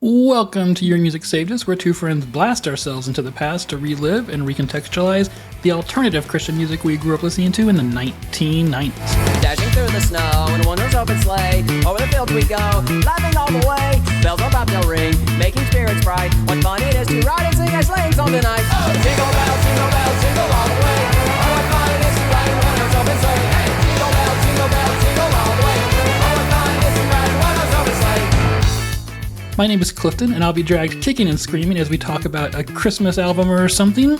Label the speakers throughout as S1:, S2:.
S1: Welcome to Your Music Saved Us, where two friends blast ourselves into the past to relive and recontextualize the alternative Christian music we grew up listening to in the 1990s.
S2: Dashing through the snow in a one-horse open sleigh, over the fields we go, laughing all the way. Bells on bobtail ring, making spirits bright. What fun it is to ride and sing a sleighing song tonight. Jingle bells, jingle all the way. Oh, what fun it is to ride in a one-horse open sleigh. Hey, jingle bells, jingle all the way. Oh, what fun it is to ride in a one-horse open sleigh.
S1: My name is Clifton, and I'll be dragged kicking and screaming as we talk about a Christmas album or something.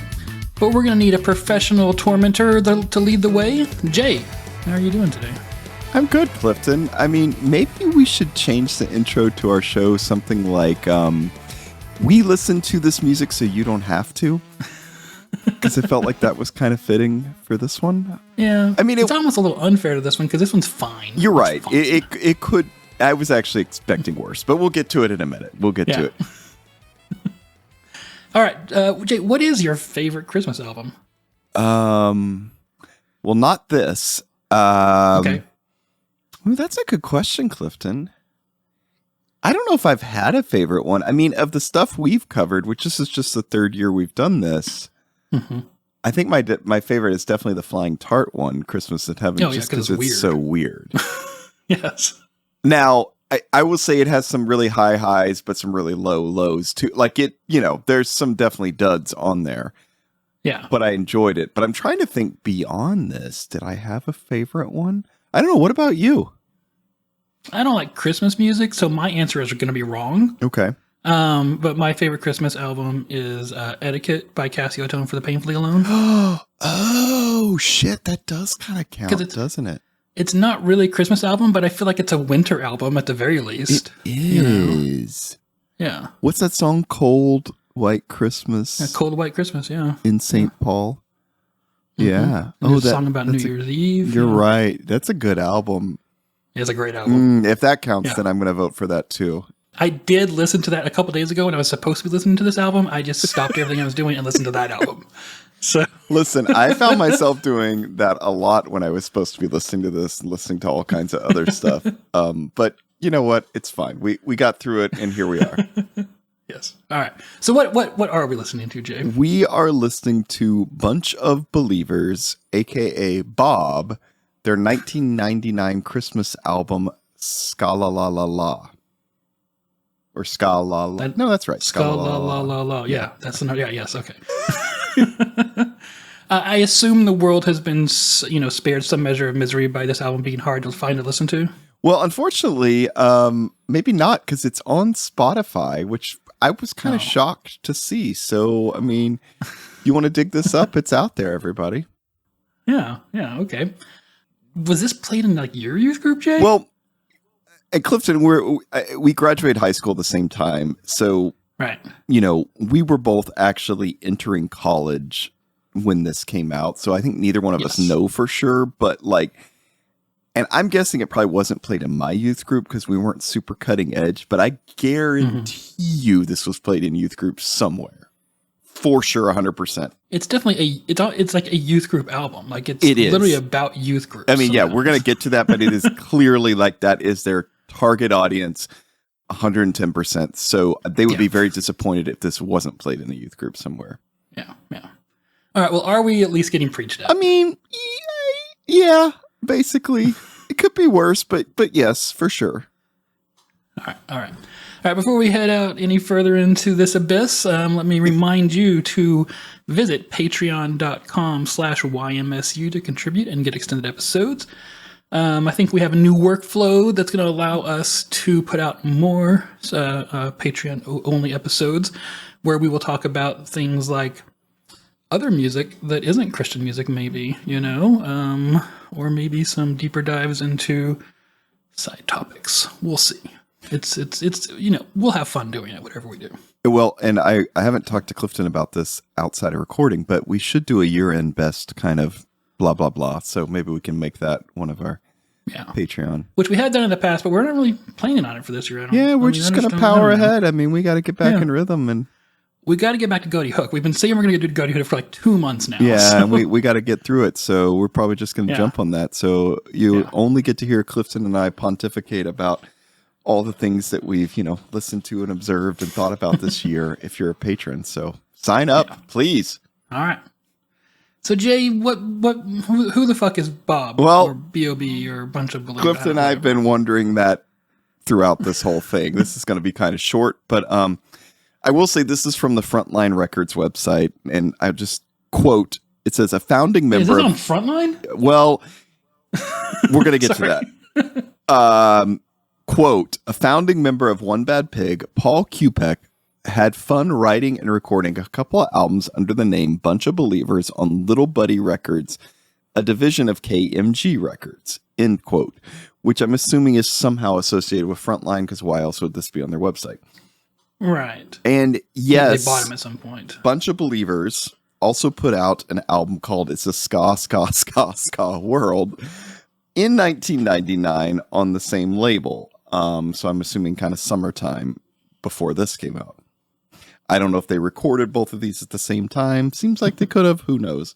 S1: But we're going to need a professional tormentor to lead the way. Jay, how are you doing today?
S3: I'm good, Clifton. I mean, maybe we should change the intro to our show something like, we listen to this music so you don't have to. Because it felt like that was kind of fitting for this one.
S1: Yeah.
S3: I mean,
S1: it's almost a little unfair to this one because this one's fine.
S3: You're right. It could... I was actually expecting worse, but we'll get to it in a minute. We'll get to it.
S1: All right. Jay, what is your favorite Christmas album?
S3: Well, not this.
S1: Okay.
S3: Ooh, that's a good question, Clifton. I don't know if I've had a favorite one. I mean, of the stuff we've covered, which this is just the third year we've done this, I think my favorite is definitely the Flying Tart one, Christmas in Heaven, just because it's so weird.
S1: Yes.
S3: Now, I will say it has some really high highs, but some really low lows too. Like there's some definitely duds on there.
S1: Yeah.
S3: But I enjoyed it. But I'm trying to think beyond this. Did I have a favorite one? I don't know. What about you?
S1: I don't like Christmas music, so my answer is going to be wrong.
S3: Okay.
S1: But my favorite Christmas album is Etiquette by Cassie O'Tone for the Painfully Alone.
S3: Oh, shit. That does kind of count, doesn't it?
S1: It's not really a Christmas album, but I feel like it's a winter album at the very least.
S3: It is.
S1: Yeah.
S3: What's that song? Cold White Christmas.
S1: Yeah, Cold White Christmas, yeah.
S3: In St. Paul. Yeah.
S1: There's a song about New Year's Eve.
S3: You're right. That's a good album.
S1: It's a great album.
S3: If that counts, then I'm going to vote for that too.
S1: I did listen to that a couple days ago when I was supposed to be listening to this album. I just stopped everything I was doing and listened to that album. So
S3: listen, I found myself doing that a lot when I was supposed to be listening to this and listening to all kinds of other stuff. But you know what? It's fine. We got through it, and here we are.
S1: Yes. All right. So what are we listening to, Jay?
S3: We are listening to Bunch of Believers, a.k.a. Bob, their 1999 Christmas album, Ska-la-la-la-la. Or Ska-la-la. No, that's right.
S1: Ska-la-la-la-la. Yeah, that's the yes, okay. I assume the world has been, spared some measure of misery by this album being hard to find and listen to.
S3: Well, unfortunately, maybe not, because it's on Spotify, which I was kind of shocked to see. So, I mean, you want to dig this up? It's out there, everybody.
S1: Yeah, okay. Was this played in your youth group, Jay?
S3: Well, at Clifton, we graduated high school at the same time, so.
S1: Right.
S3: We were both actually entering college when this came out. So I think neither one of us know for sure. But and I'm guessing it probably wasn't played in my youth group because we weren't super cutting edge. But I guarantee you this was played in youth groups somewhere. For sure, 100%.
S1: It's definitely it's like a youth group album. It is literally about youth groups.
S3: I mean, we're going to get to that. But it is clearly that is their target audience. 110%. So they would be very disappointed if this wasn't played in a youth group somewhere.
S1: Yeah. All right. Well, are we at least getting preached at?
S3: I mean, yeah, basically. It could be worse, but yes, for sure.
S1: All right. Before we head out any further into this abyss, let me remind you to visit patreon.com/YMSU to contribute and get extended episodes. I think we have a new workflow that's going to allow us to put out more Patreon-only episodes where we will talk about things like other music that isn't Christian music, maybe, or maybe some deeper dives into side topics. We'll see. It's we'll have fun doing it, whatever we do.
S3: Well, and I haven't talked to Clifton about this outside of recording, but we should do a year-end best kind of blah, blah, blah. So maybe we can make that one of our Patreon.
S1: Which we had done in the past, but we're not really planning on it for this year.
S3: We're just going to power ahead. I mean, we got to get back in rhythm. And
S1: we got to get back to Goaty Hook. We've been saying we're going to do Goaty Hook for 2 months now.
S3: Yeah, and we got to get through it. So we're probably just going to jump on that. So you only get to hear Clifton and I pontificate about all the things that we've, listened to and observed and thought about this year if you're a patron. So sign up, please.
S1: All right. So Jay, who the fuck is Bob?
S3: Well,
S1: or B.O.B. or a bunch of believers?
S3: Clifton and I have been wondering that throughout this whole thing. This is going to be kind of short, but I will say this is from the Frontline Records website, and I just quote, it says, a founding member...
S1: Is this on Frontline?
S3: Well, we're going to get to that. Quote, a founding member of One Bad Pig, Paul Kupek, had fun writing and recording a couple of albums under the name Bunch of Believers on Little Buddy Records, a division of KMG Records, end quote, which I'm assuming is somehow associated with Frontline, because why else would this be on their website?
S1: Right.
S3: And yes,
S1: they bought him at some point.
S3: Bunch of Believers also put out an album called It's a Ska, Ska, Ska, Ska World in 1999 on the same label. So I'm assuming kind of summertime before this came out. I don't know if they recorded both of these at the same time. Seems like they could have. Who knows?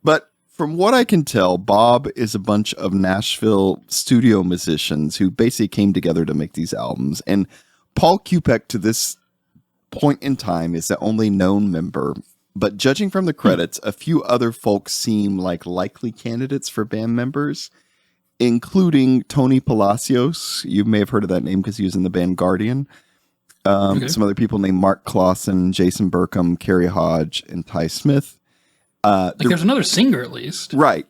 S3: But from what I can tell, Bob is a bunch of Nashville studio musicians who basically came together to make these albums. And Paul Kupek, to this point in time, is the only known member. But judging from the credits, a few other folks seem like likely candidates for band members, including Tony Palacios. You may have heard of that name because he was in the band Guardian. Some other people named Mark Clausen, Jason Burkham, Kerry Hodge, and Ty Smith.
S1: There's another singer at least.
S3: Right.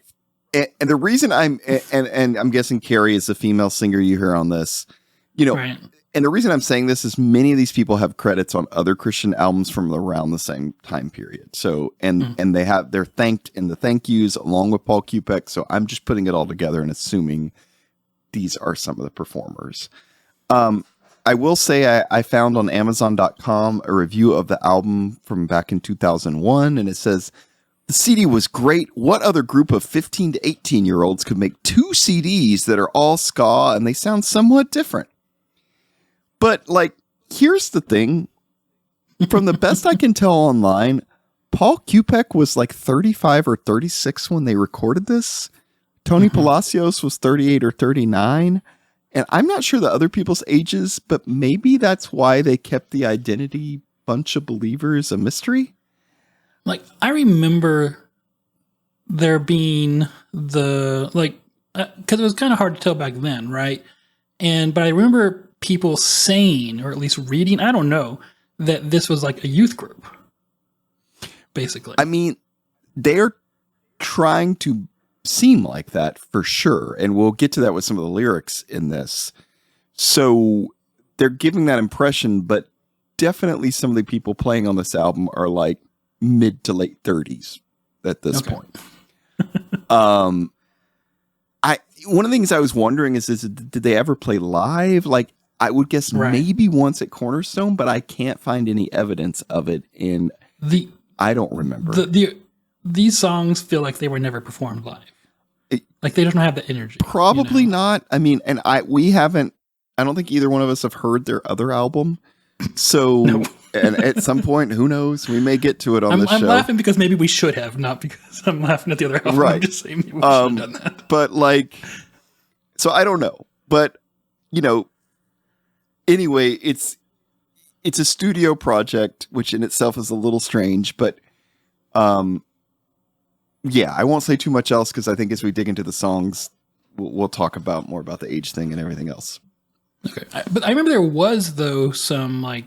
S3: And the reason I'm guessing Kerry is the female singer you hear on this,
S1: Right.
S3: And the reason I'm saying this is many of these people have credits on other Christian albums from around the same time period. So, and they're thanked in the thank yous along with Paul Kupek. So I'm just putting it all together and assuming these are some of the performers. I will say I found on Amazon.com a review of the album from back in 2001, and it says, the CD was great. What other group of 15 to 18-year-olds could make 2 CDs that are all ska and they sound somewhat different? But, here's the thing. From the best I can tell online, Paul Kupek was 35 or 36 when they recorded this. Tony Palacios was 38 or 39. And I'm not sure the other people's ages, but maybe that's why they kept the identity Bunch of Believers a mystery.
S1: I remember there being because it was kind of hard to tell back then, right? But I remember people saying, or at least reading, I don't know, that this was a youth group, basically.
S3: I mean, they're trying to seem like that for sure. And we'll get to that with some of the lyrics in this. So they're giving that impression, but definitely some of the people playing on this album are mid to late 30s at this point. One of the things I was wondering is did they ever play live? I would guess maybe once at Cornerstone, but I can't find any evidence of it I don't remember.
S1: These songs feel like they were never performed live. They don't have the energy.
S3: Probably not. I mean, and I don't think either one of us have heard their other album. So, no. And at some point, who knows? We may get to it on the show.
S1: I'm laughing because maybe we should have, not because I'm laughing at the other album.
S3: Right.
S1: I'm just saying we should have done that.
S3: But so I don't know. But, anyway, it's a studio project, which in itself is a little strange, but yeah, I won't say too much else because I think as we dig into the songs, we'll talk more about the age thing and everything else.
S1: Okay, but I remember there was though some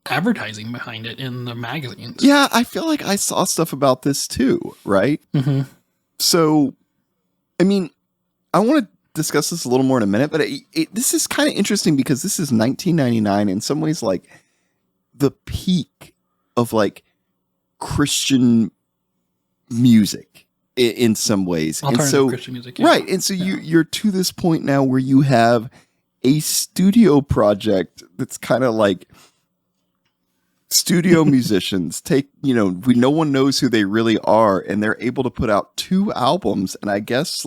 S1: advertising behind it in the magazines.
S3: Yeah, I feel like I saw stuff about this too, right? Mm-hmm. So, I mean, I want to discuss this a little more in a minute, but this is kind of interesting because this is 1999 in some ways, the peak of Christian music in some ways.
S1: Alternative Christian music. Yeah.
S3: Right. And so you're to this point now where you have a studio project that's kind of studio musicians take, no one knows who they really are, and they're able to put out 2 albums. And I guess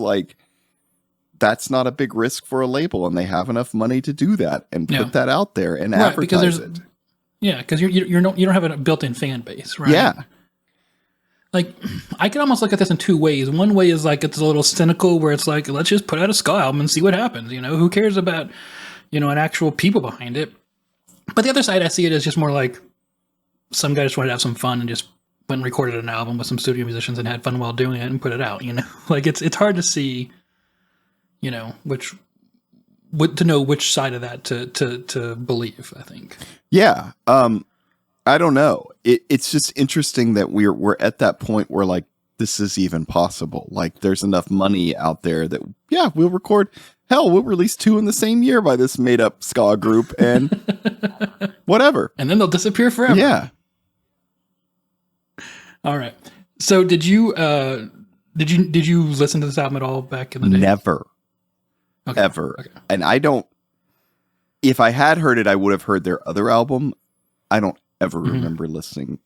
S3: that's not a big risk for a label, and they have enough money to do that and put that out there and advertise it.
S1: Yeah, because you don't have a built-in fan base, right?
S3: Yeah.
S1: I can almost look at this in 2 ways. One way is it's a little cynical, where it's let's just put out a ska album and see what happens. Who cares about and actual people behind it. But the other side, I see it as just more like some guy just wanted to have some fun and just went and recorded an album with some studio musicians and had fun while doing it and put it out, Like it's hard to see, to know which side of that to believe, I think.
S3: Yeah. I don't know. It's just interesting that we're at that point where like this is even possible. Like there's enough money out there that we'll record. Hell, we'll release 2 in the same year by this made up ska group and whatever.
S1: And then they'll disappear forever.
S3: Yeah.
S1: All right. So did you listen to this album at all back in the day?
S3: Never.
S1: Okay.
S3: Ever.
S1: Okay.
S3: And if I had heard it, I would have heard their other album. I don't ever remember listening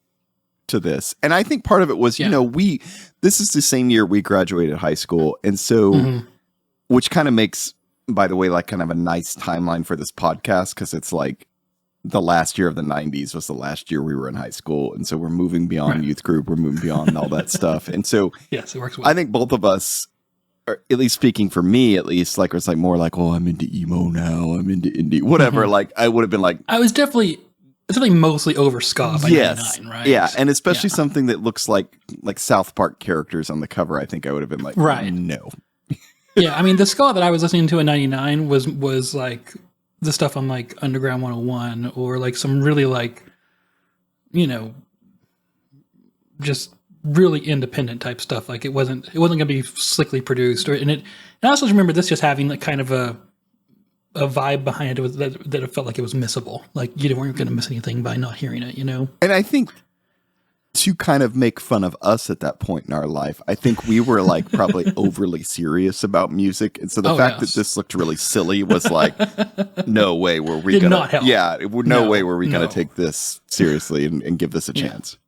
S3: to this. And I think part of it was, this is the same year we graduated high school. And so, which kind of makes, by the way, like kind of a nice timeline for this podcast. Cause it's like the last year of the 90s was the last year we were in high school. And so we're moving beyond youth group. We're moving beyond all that stuff. And so
S1: yes, it works well.
S3: I think both of us, or at least speaking for me, at least, like, it's like more like, oh, I'm into emo now. I'm into indie, whatever. Like I would have been like,
S1: I was definitely mostly over ska by 99, right?
S3: Yeah. And especially something that looks like South Park characters on the cover. I think I would have been like,
S1: right.
S3: No.
S1: Yeah. I mean, the ska that I was listening to in 99 was like the stuff on like Underground 101 or like some really like, just really independent type stuff. Like it wasn't going to be slickly produced and I also remember this just having like kind of a vibe behind it that it felt like it was missable. Like you weren't going to miss anything by not hearing it,
S3: And I think to kind of make fun of us at that point in our life, I think we were like probably overly serious about music. And so the fact that this looked really silly was like, no way were we going to,
S1: not help.
S3: Yeah, no way were we going to take this seriously and give this a chance.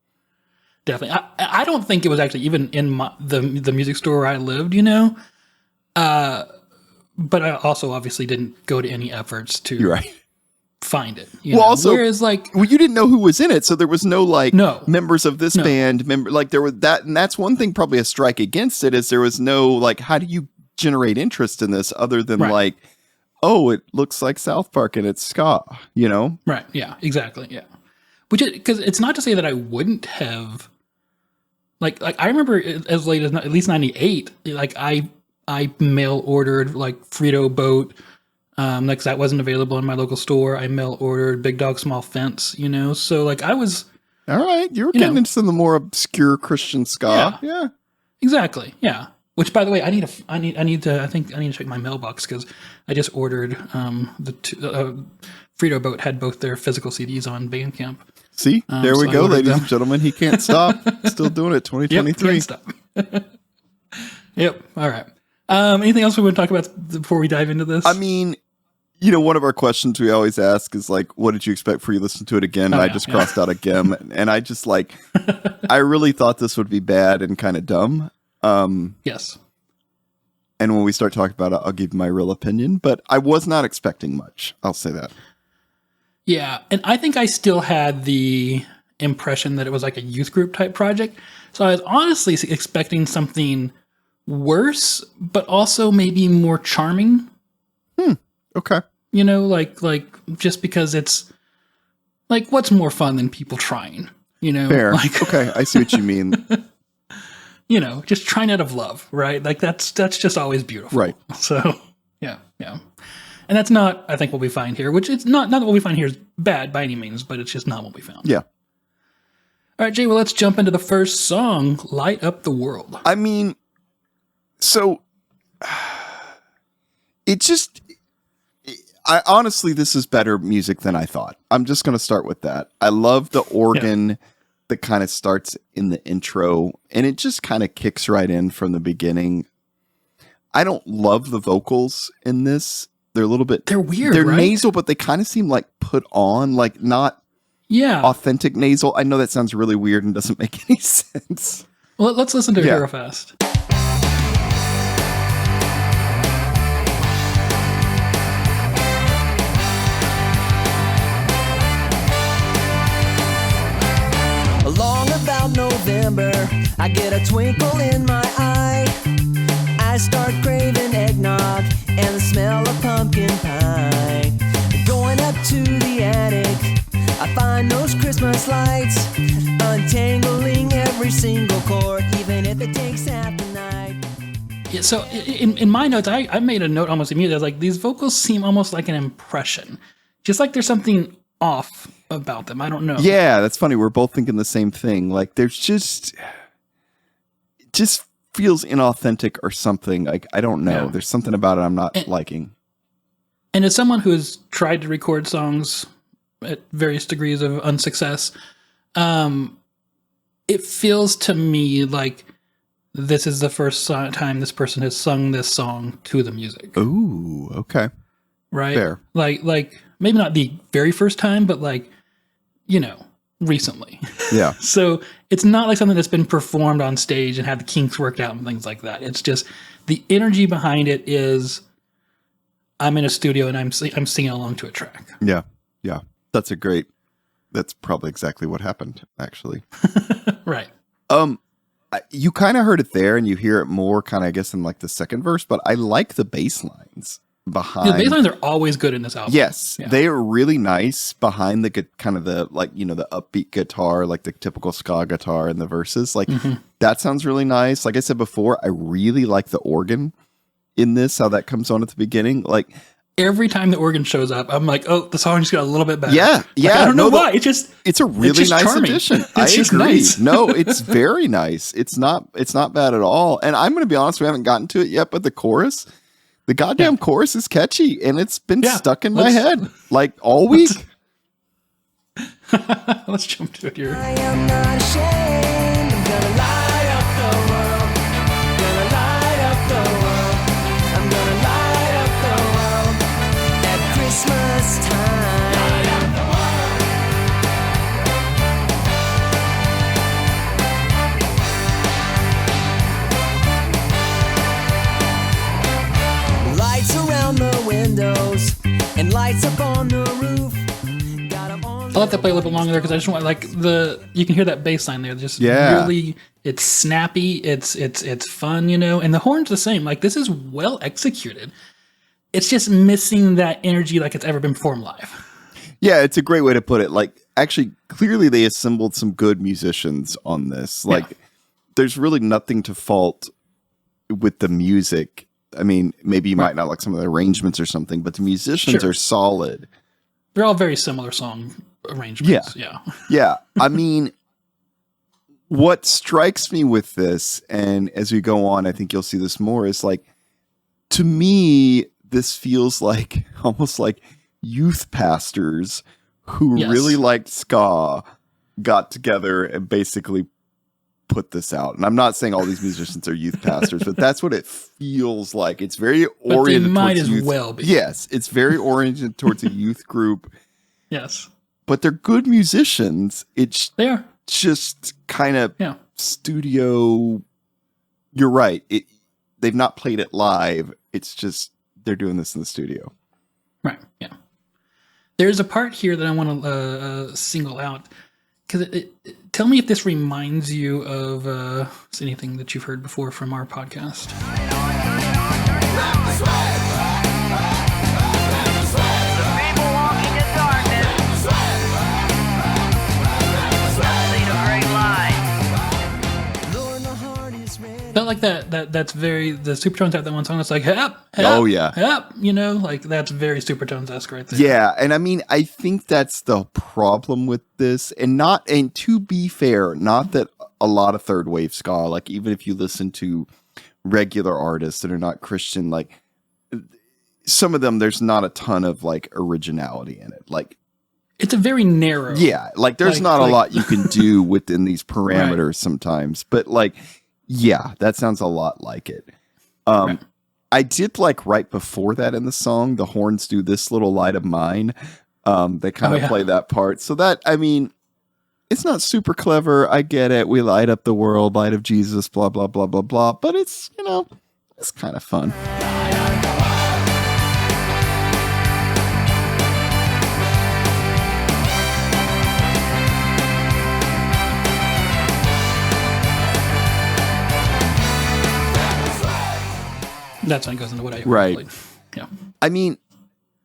S1: Definitely. I don't think it was actually even in the music store where I lived, but I also obviously didn't go to any efforts to find it.
S3: Also,
S1: whereas like,
S3: you didn't know who was in it, so there was no members of this band. Like there was that, and that's one thing probably a strike against it is there was no like, how do you generate interest in this other than like, oh, it looks like South Park and it's ska,
S1: Right. Yeah. Exactly. Yeah. Because it's not to say that I wouldn't have. Like I remember as late as at least 98, like I mail ordered like Frito Boat, like that wasn't available in my local store. I mail ordered Big Dog Small Fence, so like I was.
S3: All right, you were getting into some of the more obscure Christian ska. Yeah,
S1: exactly. Yeah. Which, by the way, I need to check my mailbox because I just ordered Frito Boat had both their physical CDs on Bandcamp.
S3: See, there we go, ladies and gentlemen. He can't stop. Still doing it, 2023.
S1: Yep, can't stop. Yep. All right. Anything else we want to talk about before we dive into this?
S3: I mean, one of our questions we always ask is like, what did you expect before you listen to it again? And I just crossed out again. And I just like, I really thought this would be bad and kind of dumb.
S1: Yes.
S3: And when we start talking about it, I'll give my real opinion, but I was not expecting much. I'll say that.
S1: Yeah. And I think I still had the impression that it was like a youth group type project. So I was honestly expecting something worse, but also maybe more charming.
S3: Okay.
S1: Like just because it's like, what's more fun than people trying,
S3: Fair.
S1: Like,
S3: okay. I see what you mean.
S1: Just trying out of love, right? Like that's just always beautiful.
S3: Right.
S1: So yeah. And that's not, I think, what we find here, which it's not that what we find here is bad by any means, but it's just not what we found.
S3: Yeah.
S1: All right, Jay, well, let's jump into the first song, Light Up the World.
S3: I mean, so honestly, this is better music than I thought. I'm just going to start with that. I love the organ that kind of starts in the intro, and it just kind of kicks right in from the beginning. I don't love the vocals in this. They're a little bit...
S1: They're weird,
S3: They're
S1: right?
S3: nasal, but they kind of seem like put on, like not authentic nasal. I know that sounds really weird and doesn't make any sense.
S1: Well, let's listen to it real fast.
S2: Along about November, I get a twinkle in my eye. I start craving eggnog and the smell of pumpkin pie. Going up to the attic, I find those Christmas lights, untangling every single cord, even if it takes half the night.
S1: Yeah, so in my notes, I made a note almost immediately. I was like, these vocals seem almost like an impression. Just like there's something off about them. I don't know.
S3: Yeah, that's funny. We're both thinking the same thing. Like there's just feels inauthentic or something. Like I don't know.
S1: Yeah.
S3: There's something about it I'm not liking.
S1: And as someone who has tried to record songs at various degrees of unsuccess, it feels to me like this is the first time this person has sung this song to the music.
S3: Ooh, okay.
S1: Right?
S3: Fair.
S1: Like maybe not the very first time, but like, recently.
S3: Yeah.
S1: So it's not like something that's been performed on stage and had the kinks worked out and things like that. It's just the energy behind it is I'm in a studio and I'm singing along to a track.
S3: Yeah. Yeah. That's probably exactly what happened, actually.
S1: Right.
S3: You kind of heard it there, and you hear it more kind of, I guess, in like the second verse, but I like the bass lines behind.
S1: The bass lines are always good in this album.
S3: Yes,
S1: Yeah.
S3: they are really nice behind the kind of the, like, the upbeat guitar, like the typical ska guitar in the verses. Like that sounds really nice. Like I said before, I really like the organ in this, how that comes on at the beginning. Like
S1: every time the organ shows up, I'm like, oh, the song just got a little bit better.
S3: Yeah, yeah.
S1: I don't know why.
S3: It's a really nice
S1: charming.
S3: addition.
S1: It's just
S3: agree.
S1: nice.
S3: No, it's very nice. It's not bad at all. And I'm going to be honest, we haven't gotten to it yet, but the goddamn chorus is catchy, and it's been stuck in my head like all week.
S1: Let's jump to it here.
S2: I am not ashamed. I'm gonna light up the world. Gonna light up the world. I'm gonna light up the world at Christmas time. Light up the world. Lights around the windows and lights up on the roof.
S1: I'll let that play a little bit longer there because I just want you can hear that bass line there. Just really, it's snappy. It's fun, and the horn's the same. Like this is well executed. It's just missing that energy like it's ever been performed live.
S3: Yeah, it's a great way to put it. Like actually, clearly they assembled some good musicians on this. Like there's really nothing to fault with the music. I mean, maybe you might not like some of the arrangements or something, but the musicians are solid.
S1: They're all very similar song arrangements.
S3: Yeah. I mean, what strikes me with this, and as we go on, I think you'll see this more, is like, to me, this feels like almost like youth pastors who really liked ska got together and basically put this out. And I'm not saying all these musicians are youth pastors, but that's what it feels like. It's very oriented.
S1: They might
S3: towards
S1: as
S3: youth.
S1: well be.
S3: Yes, it's very oriented towards a youth group.
S1: Yes,
S3: but they're good musicians.
S1: They are
S3: just kind of studio. You're right. They've not played it live. It's just they're doing this in the studio.
S1: Right. Yeah. There's a part here that I want to single out. Because tell me if this reminds you of anything that you've heard before from our podcast. Felt like that's very the Supertones have that one song that's like help,
S3: oh yeah,
S1: help, like that's very Supertones-esque right there.
S3: Yeah, and I mean I think that's the problem with this, and to be fair, not that a lot of third wave ska, like even if you listen to regular artists that are not Christian, like some of them, there's not a ton of like originality in it. Like
S1: it's a very narrow.
S3: Yeah, like there's not a lot you can do within these parameters sometimes, but like. Yeah, that sounds a lot like it. I did like right before that in the song, the horns do This Little Light of Mine. They kind of play that part. So that, I mean, it's not super clever. I get it. We light up the world, light of Jesus, blah, blah, blah, blah, blah. But it's, it's kind of fun.
S1: That's when it goes into what I
S3: right.
S1: played. Yeah.
S3: I mean,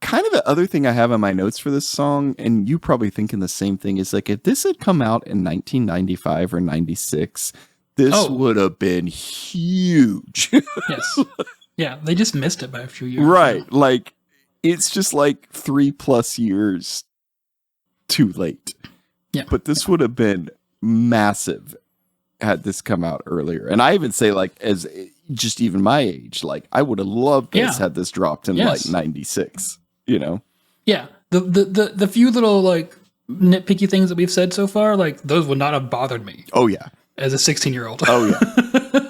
S3: kind of the other thing I have on my notes for this song, and you probably thinking the same thing, is like if this had come out in 1995 or 96, this would have been huge.
S1: Yes. Yeah, they just missed it by a few years.
S3: Right. You know? Like, it's just like 3+ years too late.
S1: Yeah.
S3: But this would have been massive had this come out earlier. And I even say, like, as just even my age, like, I would have loved this had this dropped in like 96, you know?
S1: Yeah. The few little, like, nitpicky things that we've said so far, like, those would not have bothered me.
S3: Oh, yeah.
S1: As a 16-year-old.
S3: Oh, yeah.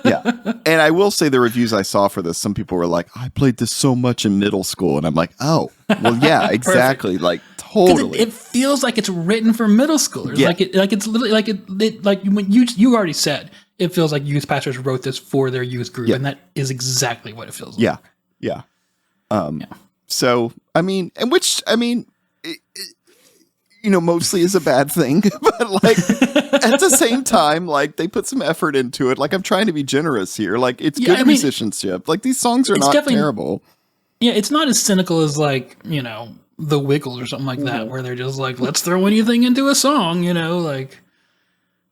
S3: Yeah. And I will say the reviews I saw for this, some people were like, I played this so much in middle school. And I'm like, oh, well, yeah, exactly. Like, totally.
S1: It feels like it's written for middle schoolers.
S3: Yeah.
S1: It's literally like when you already said, it feels like youth pastors wrote this for their youth group. And that is exactly what it feels like.
S3: Yeah. So, I mean, you know, mostly is a bad thing, but like at the same time, like they put some effort into it. Like I'm trying to be generous here. Like it's good musicianship. Like these songs are not terrible.
S1: Yeah, it's not as cynical as like, you know, the Wiggles or something like that, where they're just like, let's throw anything into a song, you know, like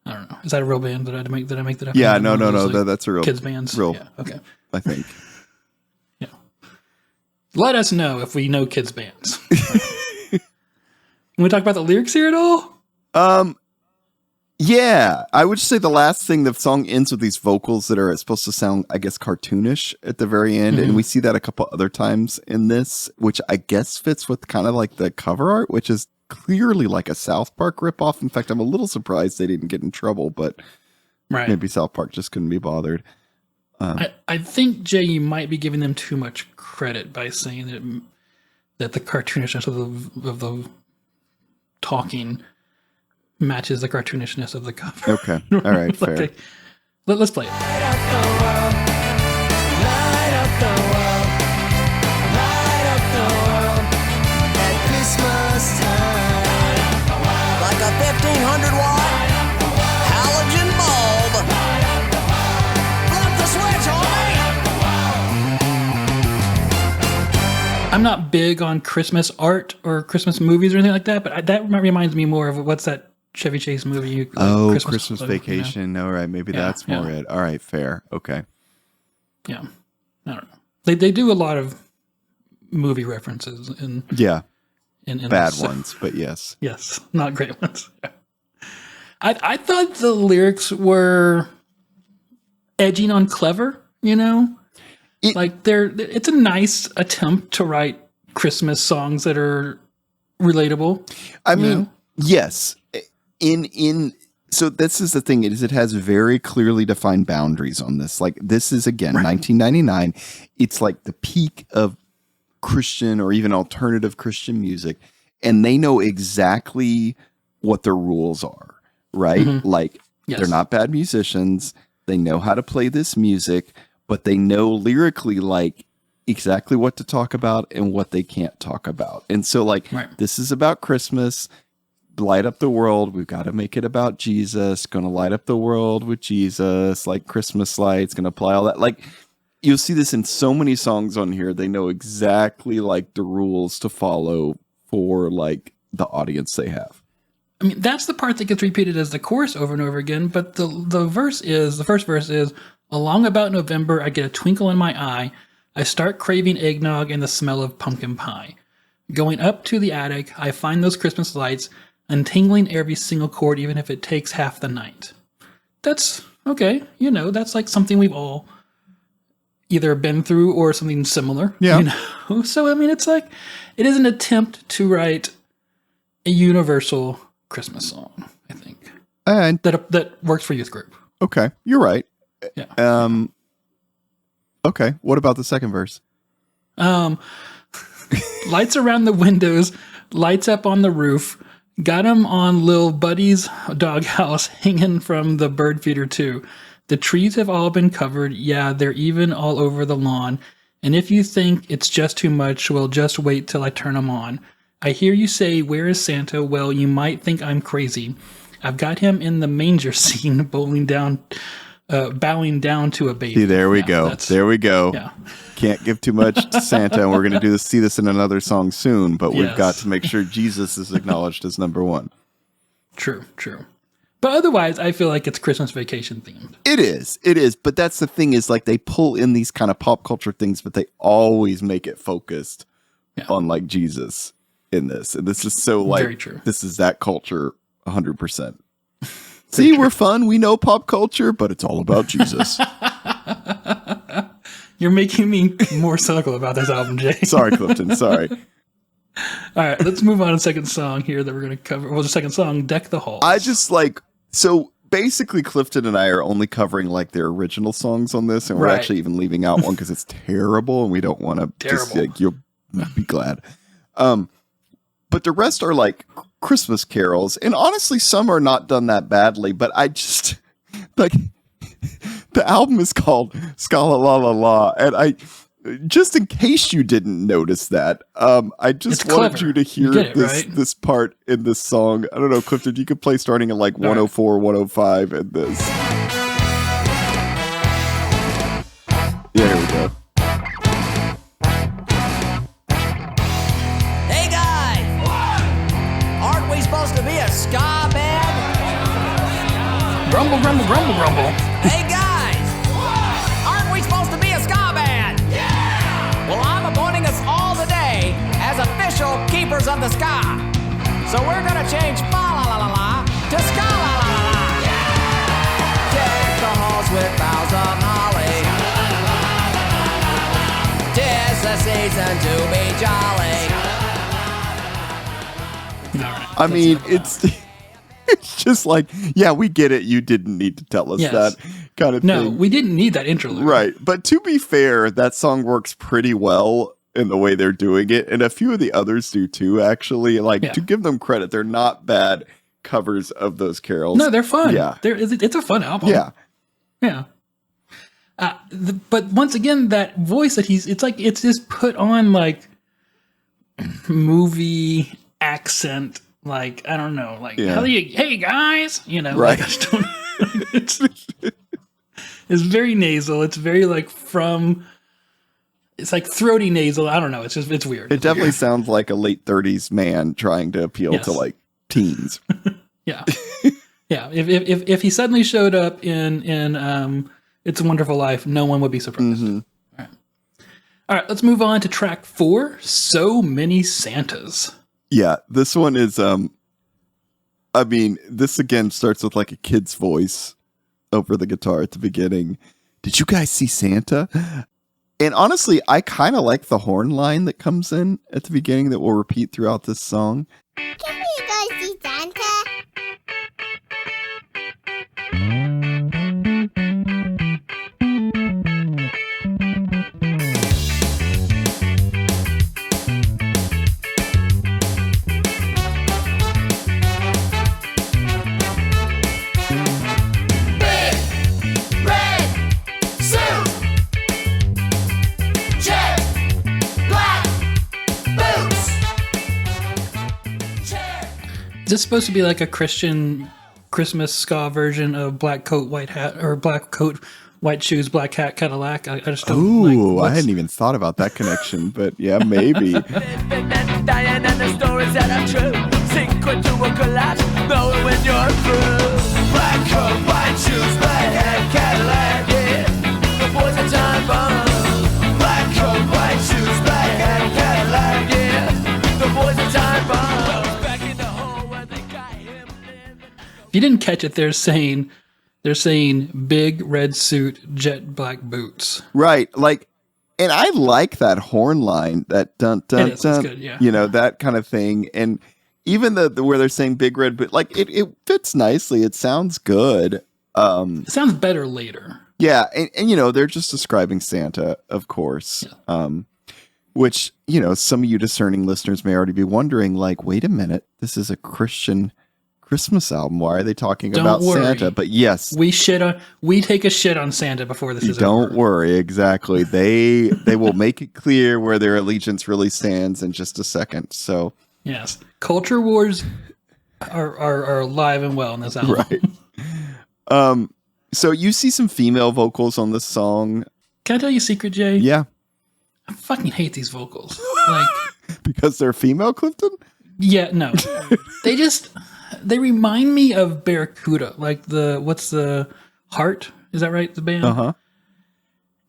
S1: I don't know. Is that a real band? Did I make that up?
S3: Yeah, no. That's a real
S1: kids bands.
S3: Real,
S1: yeah, okay.
S3: I think.
S1: Yeah. Let us know if we know kids bands. Can we talk about the lyrics here at all?
S3: Yeah, I would just say the last thing, the song ends with these vocals that are supposed to sound, I guess, cartoonish at the very end. And we see that a couple other times in this, which I guess fits with kind of like the cover art, which is clearly like a South Park ripoff. In fact, I'm a little surprised they didn't get in trouble, but maybe South Park just couldn't be bothered.
S1: I think, Jay, you might be giving them too much credit by saying that the cartoonishness of the talking matches the cartoonishness of the cover.
S3: Okay. All right. Fair.
S1: Okay. Let's play it.
S2: Light up the world. Light up the world. Light up the world. At Christmas time. Like a 1500 watt halogen bulb. Flip the switch, homie.
S1: I'm not big on Christmas art or Christmas movies or anything like that, but that reminds me more of what's that Chevy Chase movie?
S3: Christmas Vacation. You know? All right, maybe that's more it. All right, fair. Okay.
S1: Yeah, I don't know. They do a lot of movie references in
S3: bad ones, but yes,
S1: not great ones. Yeah. I thought the lyrics were edging on clever. You know, it's a nice attempt to write Christmas songs that are relatable.
S3: I mean, yes. So this is the thing, is it has very clearly defined boundaries on this. Like this is again 1999. It's like the peak of Christian or even alternative Christian music, and they know exactly what the rules are, right? Like they're not bad musicians. They know how to play this music, but they know lyrically like exactly what to talk about and what they can't talk about. And so like this is about Christmas. Light up the world. We've got to make it about Jesus. Going to light up the world with Jesus. Like Christmas lights. Going to apply all that. Like you'll see this in so many songs on here. They know exactly like the rules to follow for like the audience they have.
S1: I mean, that's the part that gets repeated as the chorus over and over again. But the first verse is, along about November, I get a twinkle in my eye. I start craving eggnog and the smell of pumpkin pie. Going up to the attic, I find those Christmas lights, untangling every single chord, even if it takes half the night. That's okay. You know, that's like something we've all either been through or something similar.
S3: Yeah.
S1: You know? So, I mean, it's like, it is an attempt to write a universal Christmas song, I think.
S3: And
S1: that works for youth group.
S3: Okay. You're right.
S1: Yeah.
S3: Okay. What about the second verse?
S1: Lights around the windows, lights up on the roof. Got 'em on Lil Buddy's doghouse, hanging from the bird feeder too. The trees have all been covered. Yeah, they're even all over the lawn. And if you think it's just too much, well, just wait till I turn 'em on. I hear you say, where is Santa? Well, you might think I'm crazy. I've got him in the manger scene, bowling down bowing down to a baby.
S3: See, there we go. There we go.
S1: Yeah.
S3: Can't give too much to Santa, and we're going to see this in another song soon, but we've got to make sure Jesus is acknowledged as number one.
S1: True. But otherwise, I feel like it's Christmas Vacation themed.
S3: It is. But that's the thing is, like, they pull in these kind of pop culture things, but they always make it focused on, like, Jesus in this. And this is so, like,
S1: very true.
S3: This is that culture 100%. See, we're fun. We know pop culture, but it's all about Jesus.
S1: You're making me more cynical about this album, Jay.
S3: Sorry, Clifton. Sorry.
S1: All right, let's move on to the second song here that we're going to cover. Well, the second song, Deck the Halls.
S3: I just like, so basically Clifton and I are only covering like their original songs on this, and we're actually even leaving out one because it's terrible and we don't want to just, like, you'll be glad. But the rest are like Christmas carols, and honestly, some are not done that badly, but I just, like, the album is called Ska-la-la-la-la, and just in case you didn't notice that, I just wanted you to hear this part in this song. I don't know, Clifton, you could play starting at like 104, 105 and this. Yeah, here we go.
S2: Hey guys! Aren't we supposed to be a ska band?
S1: Grumble, grumble, grumble, grumble.
S2: Hey guys! Aren't we supposed to be a ska band? Yeah! Well, I'm appointing us all today as official keepers of the ska. So we're gonna change fa-la-la-la-la to ska-la-la-la-la. Yeah! Deck the halls with boughs of holly. Tis the season to be jolly.
S3: I mean, it's just like, yeah, we get it. You didn't need to tell us that kind of thing.
S1: No, we didn't need that interlude.
S3: Right. But to be fair, that song works pretty well in the way they're doing it. And a few of the others do too, actually. Like, to give them credit, they're not bad covers of those carols.
S1: No, they're fun.
S3: Yeah.
S1: It's a fun album.
S3: Yeah.
S1: Yeah. But once again, that voice that it's just put on like movie accent. Like, I don't know, like, hey guys, you know,
S3: right.
S1: Like, I just don't, it's very nasal. It's very like it's like throaty nasal. I don't know. It's weird.
S3: It definitely sounds like a late 30s man trying to appeal to like teens.
S1: Yeah. Yeah. If he suddenly showed up in It's a Wonderful Life, no one would be surprised. Mm-hmm. All right. Let's move on to track 4, So Many Santas.
S3: Yeah, this one is, I mean, this again starts with like a kid's voice over the guitar at the beginning. Did you guys see Santa? And honestly, I kind of like the horn line that comes in at the beginning that will repeat throughout this song.
S4: Can you guys see Santa?
S1: Is this supposed to be like a Christian Christmas ska version of Black Coat, White Hat, or Black Coat, White Shoes, Black Hat, Cadillac? I just don't.
S3: Ooh, I hadn't even thought about that connection, but yeah, maybe.
S2: Dying and the stories that are true. Secret to a collapse, knowing when you're through. Black coat, white shoes, black hat, Cadillac, yeah. The boys are time bomb. Black coat, white shoes, black hat, Cadillac, yeah. The boys are time bomb. Back in the hole where they got him.
S1: If you didn't catch it, they're saying big red suit, jet black boots.
S3: Right, like, and I like that horn line, that dun dun dun,
S1: good, yeah.
S3: You know, that kind of thing. And even the where they're saying big red, but like it fits nicely. It sounds good.
S1: It sounds better later.
S3: Yeah, and you know, they're just describing Santa, of course. Yeah. Which, you know, some of you discerning listeners may already be wondering, like, wait a minute, this is a Christian Christmas album. Why are they talking about Santa? But yes,
S1: we take a shit on Santa before this is
S3: don't
S1: over.
S3: worry. Exactly. They will make it clear where their allegiance really stands in just a second. So
S1: yes, culture wars are alive and well in this album.
S3: Right. So you see some female vocals on this song.
S1: Can I tell you a secret, Jay?
S3: Yeah.
S1: I fucking hate these vocals. Like,
S3: Because they're female, Clifton?
S1: yeah, no. They remind me of Barracuda. Like what's the Heart? Is that right? The band?
S3: Uh-huh.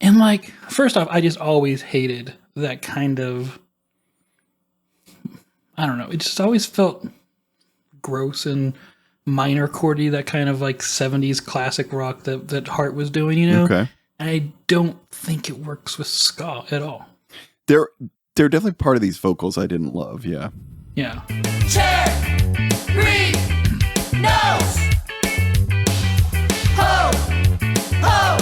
S1: And like, first off, I just always hated that kind of, I don't know. It just always felt gross and minor chordy, that kind of like 70s classic rock that Heart was doing, you know?
S3: Okay.
S1: And I don't think it works with ska at all.
S3: They're definitely part of these vocals I didn't love, yeah.
S1: Yeah.
S2: Chair, read, nose, ho, ho, ho.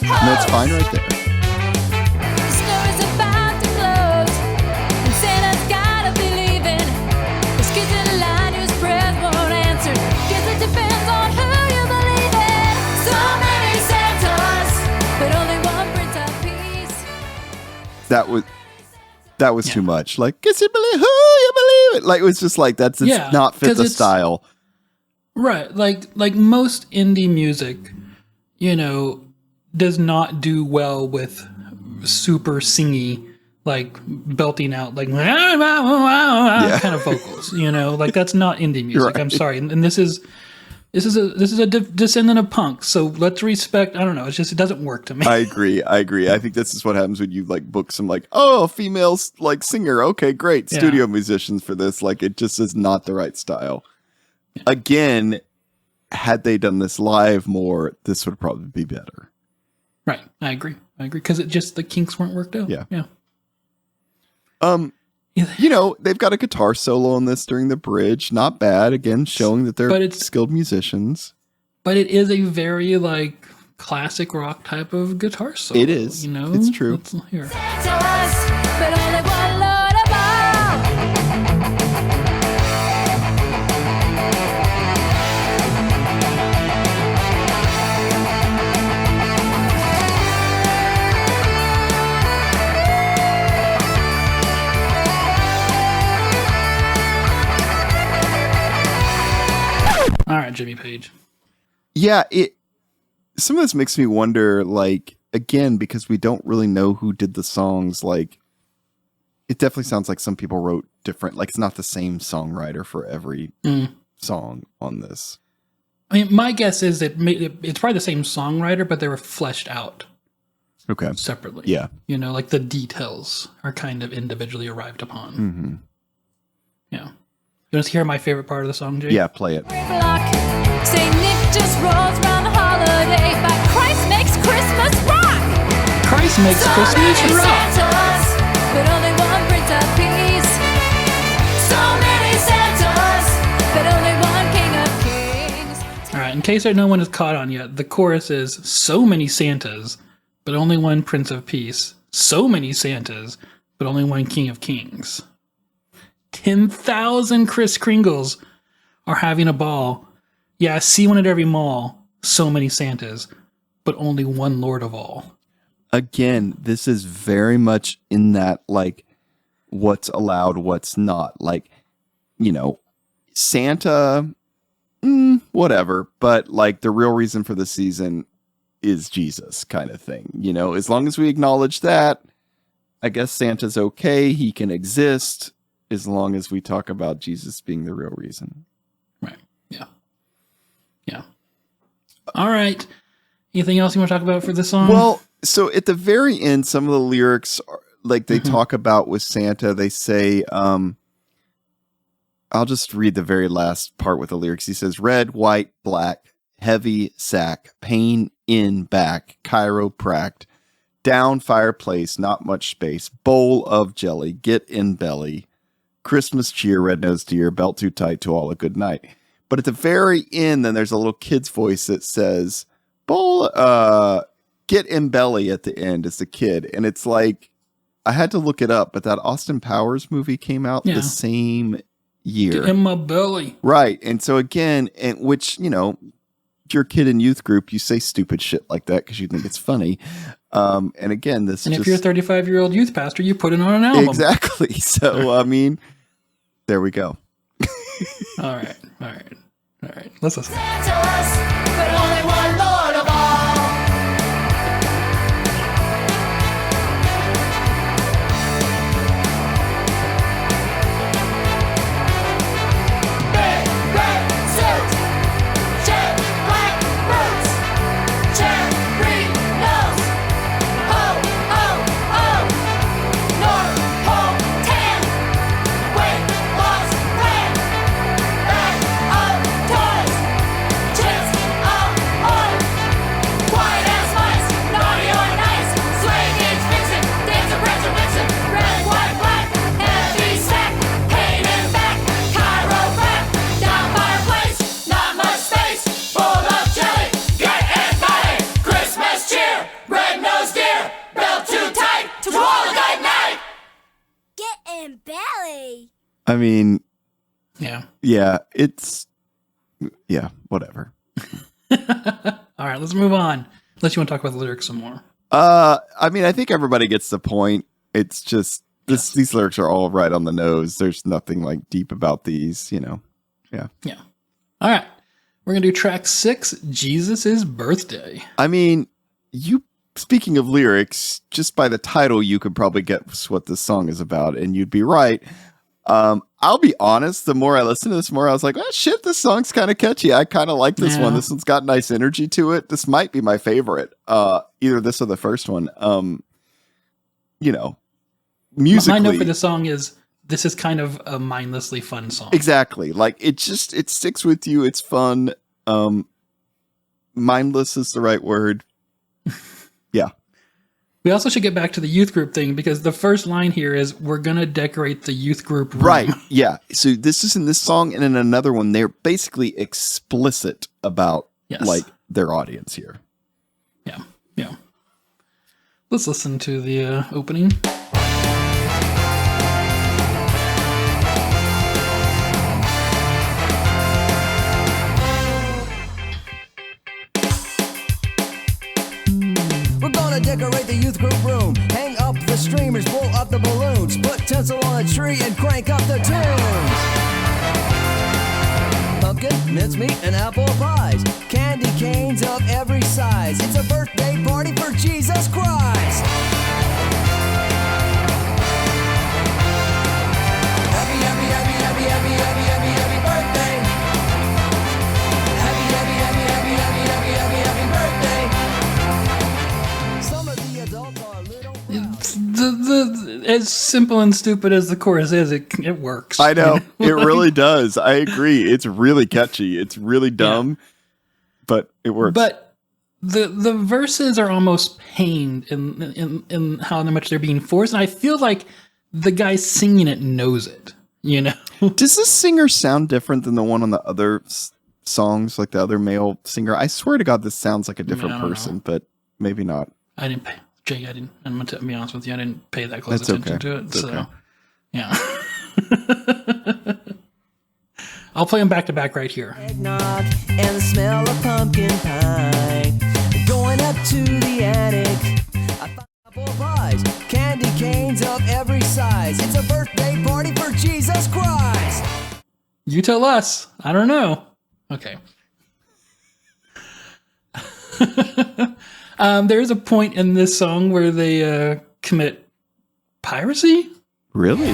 S3: And that's fine right there.
S5: The store is about to close, and Santa's gotta be leaving. There's kids in the line whose prayers won't answer. Guess it depends on who you believe in. So many Santas, but only one Prince of Peace.
S3: That was too much. Like, guess you believe who you believe it. Like, it was just like, that's not fit
S1: 'cause
S3: the
S1: it's-
S3: style.
S1: Right. Like most indie music, you know, does not do well with super singy, like belting out like kind of vocals, you know, like that's not indie music.
S3: Right.
S1: I'm sorry. And this is a descendant of punk. So let's respect, I don't know. It's just, it doesn't work to me.
S3: I agree. I think this is what happens when you like book some like, oh, female like singer. Okay, great.
S1: Yeah.
S3: Studio musicians for this. Like, it just is not the right style. Again, had they done this live more, this would probably be better.
S1: Right. I agree. Cause it just, the kinks weren't worked out.
S3: Yeah.
S1: Yeah.
S3: You know, they've got a guitar solo on this during the bridge. Not bad. Again, showing that
S1: But
S3: they're
S1: it's-
S3: skilled musicians.
S1: But it is a very like classic rock type of guitar solo.
S3: It is.
S1: You know,
S3: It's true.
S1: Let's hear it.
S5: Santas, but only one Lord of all.
S1: All right, Jimmy Page.
S3: Yeah, some of this makes me wonder, like, again, because we don't really know who did the songs, like, it definitely sounds like some people wrote different, like, it's not the same songwriter for every song on this.
S1: I mean, my guess is that it's probably the same songwriter, but they were fleshed out
S3: Okay.
S1: separately.
S3: Yeah.
S1: You know, like the details are kind of individually arrived upon.
S3: Mm-hmm.
S1: Yeah. You want to hear my favorite part of the song, Jay?
S3: Yeah, play it.
S5: Block. Saint Nick just rolls round the holiday, but Christ makes Christmas rock.
S1: Christ makes
S5: So
S1: Christmas
S5: many
S1: rock.
S5: Santas, but only one Prince of Peace. So many Santas, but only one King of Kings.
S1: All right, in case no one has caught on yet, the chorus is so many Santas, but only one Prince of Peace. So many Santas, but only one King of Kings. 10,000 Kris Kringles are having a ball. Yeah, I see one at every mall. So many Santas, but only one Lord of all.
S3: Again, this is very much in that, like, what's allowed, what's not. Like, you know, Santa, whatever. But, like, the real reason for the season is Jesus kind of thing. You know, as long as we acknowledge that, I guess Santa's okay. He can exist as long as we talk about Jesus being the real reason.
S1: Right. Yeah. Yeah. All right. Anything else you want to talk about for this song?
S3: Well, so at the very end, some of the lyrics, are, like they talk about with Santa, they say, I'll just read the very last part with the lyrics. He says, red, white, black, heavy sack, pain in back, chiropract, down fireplace, not much space, bowl of jelly, get in belly, Christmas cheer, red-nosed deer, belt too tight to all a good night. But at the very end, then there's a little kid's voice that says, bowl, get in belly at the end as the kid. And it's like, I had to look it up, but that Austin Powers movie came out
S1: Yeah.
S3: the same year.
S1: Get in my belly.
S3: Right. And so again, and which, you know, if you're a kid in youth group, you say stupid shit like that because you think it's funny. And again, this
S1: And
S3: just,
S1: if you're a 35-year-old youth pastor, you put it on an album.
S3: exactly. So, I mean, there we go.
S1: All right. Let's listen.
S2: Santas, but only one Lord of
S3: I mean,
S1: Yeah.
S3: Whatever.
S1: All right, let's move on. Unless you want to talk about the lyrics some more.
S3: I mean, I think everybody gets the point. It's just these lyrics are all right on the nose. There's nothing like deep about these, you know. Yeah.
S1: Yeah. All right. We're going to do track 6, Jesus' Birthday.
S3: I mean, speaking of lyrics, just by the title, you could probably guess what this song is about, and you'd be right. I'll be honest, the more I listen to this, the more I was like, oh shit, this song's kind of catchy. I kind of like this one. This one's got nice energy to it. This might be my favorite. Either this or the first one. You know, musically.
S1: My note for the song is, this is kind of a mindlessly fun song.
S3: Exactly. Like it sticks with you. It's fun. Mindless is the right word. Yeah.
S1: We also should get back to the youth group thing, because the first line here is, we're going to decorate the youth group room.
S3: Right. Yeah. So this is in this song, and in another one, they're basically explicit about like their audience here.
S1: Yeah. Yeah. Let's listen to the opening.
S2: Decorate the youth group room, hang up the streamers, blow up the balloons, put tinsel on a tree and crank up the tunes. Pumpkin, mincemeat, and apple pies, candy canes of every size. It's a birthday party for Jesus Christ. Happy, happy, happy, happy, happy, happy, happy, happy birthday. Happy, happy, happy, happy, happy, happy, happy, happy birthday.
S1: As simple and stupid as the chorus is, it works.
S3: I know. It really does. I agree. It's really catchy. It's really dumb, but it works.
S1: But the verses are almost pained in how much they're being forced, and I feel like the guy singing it knows it. You know?
S3: Does this singer sound different than the one on the other songs, like the other male singer? I swear to God, this sounds like a different person, but maybe not.
S1: I didn't pay. Jake, I'm going to be honest with you, I didn't pay that close attention to it. So, yeah. I'll play them back to back right here.
S2: Eggnog and the smell of pumpkin pie. Going up to the attic. I found apple pies, candy canes of every size. It's a birthday party for Jesus Christ.
S1: You tell us. I don't know. Okay. There's a point in this song where they commit piracy.
S3: Really?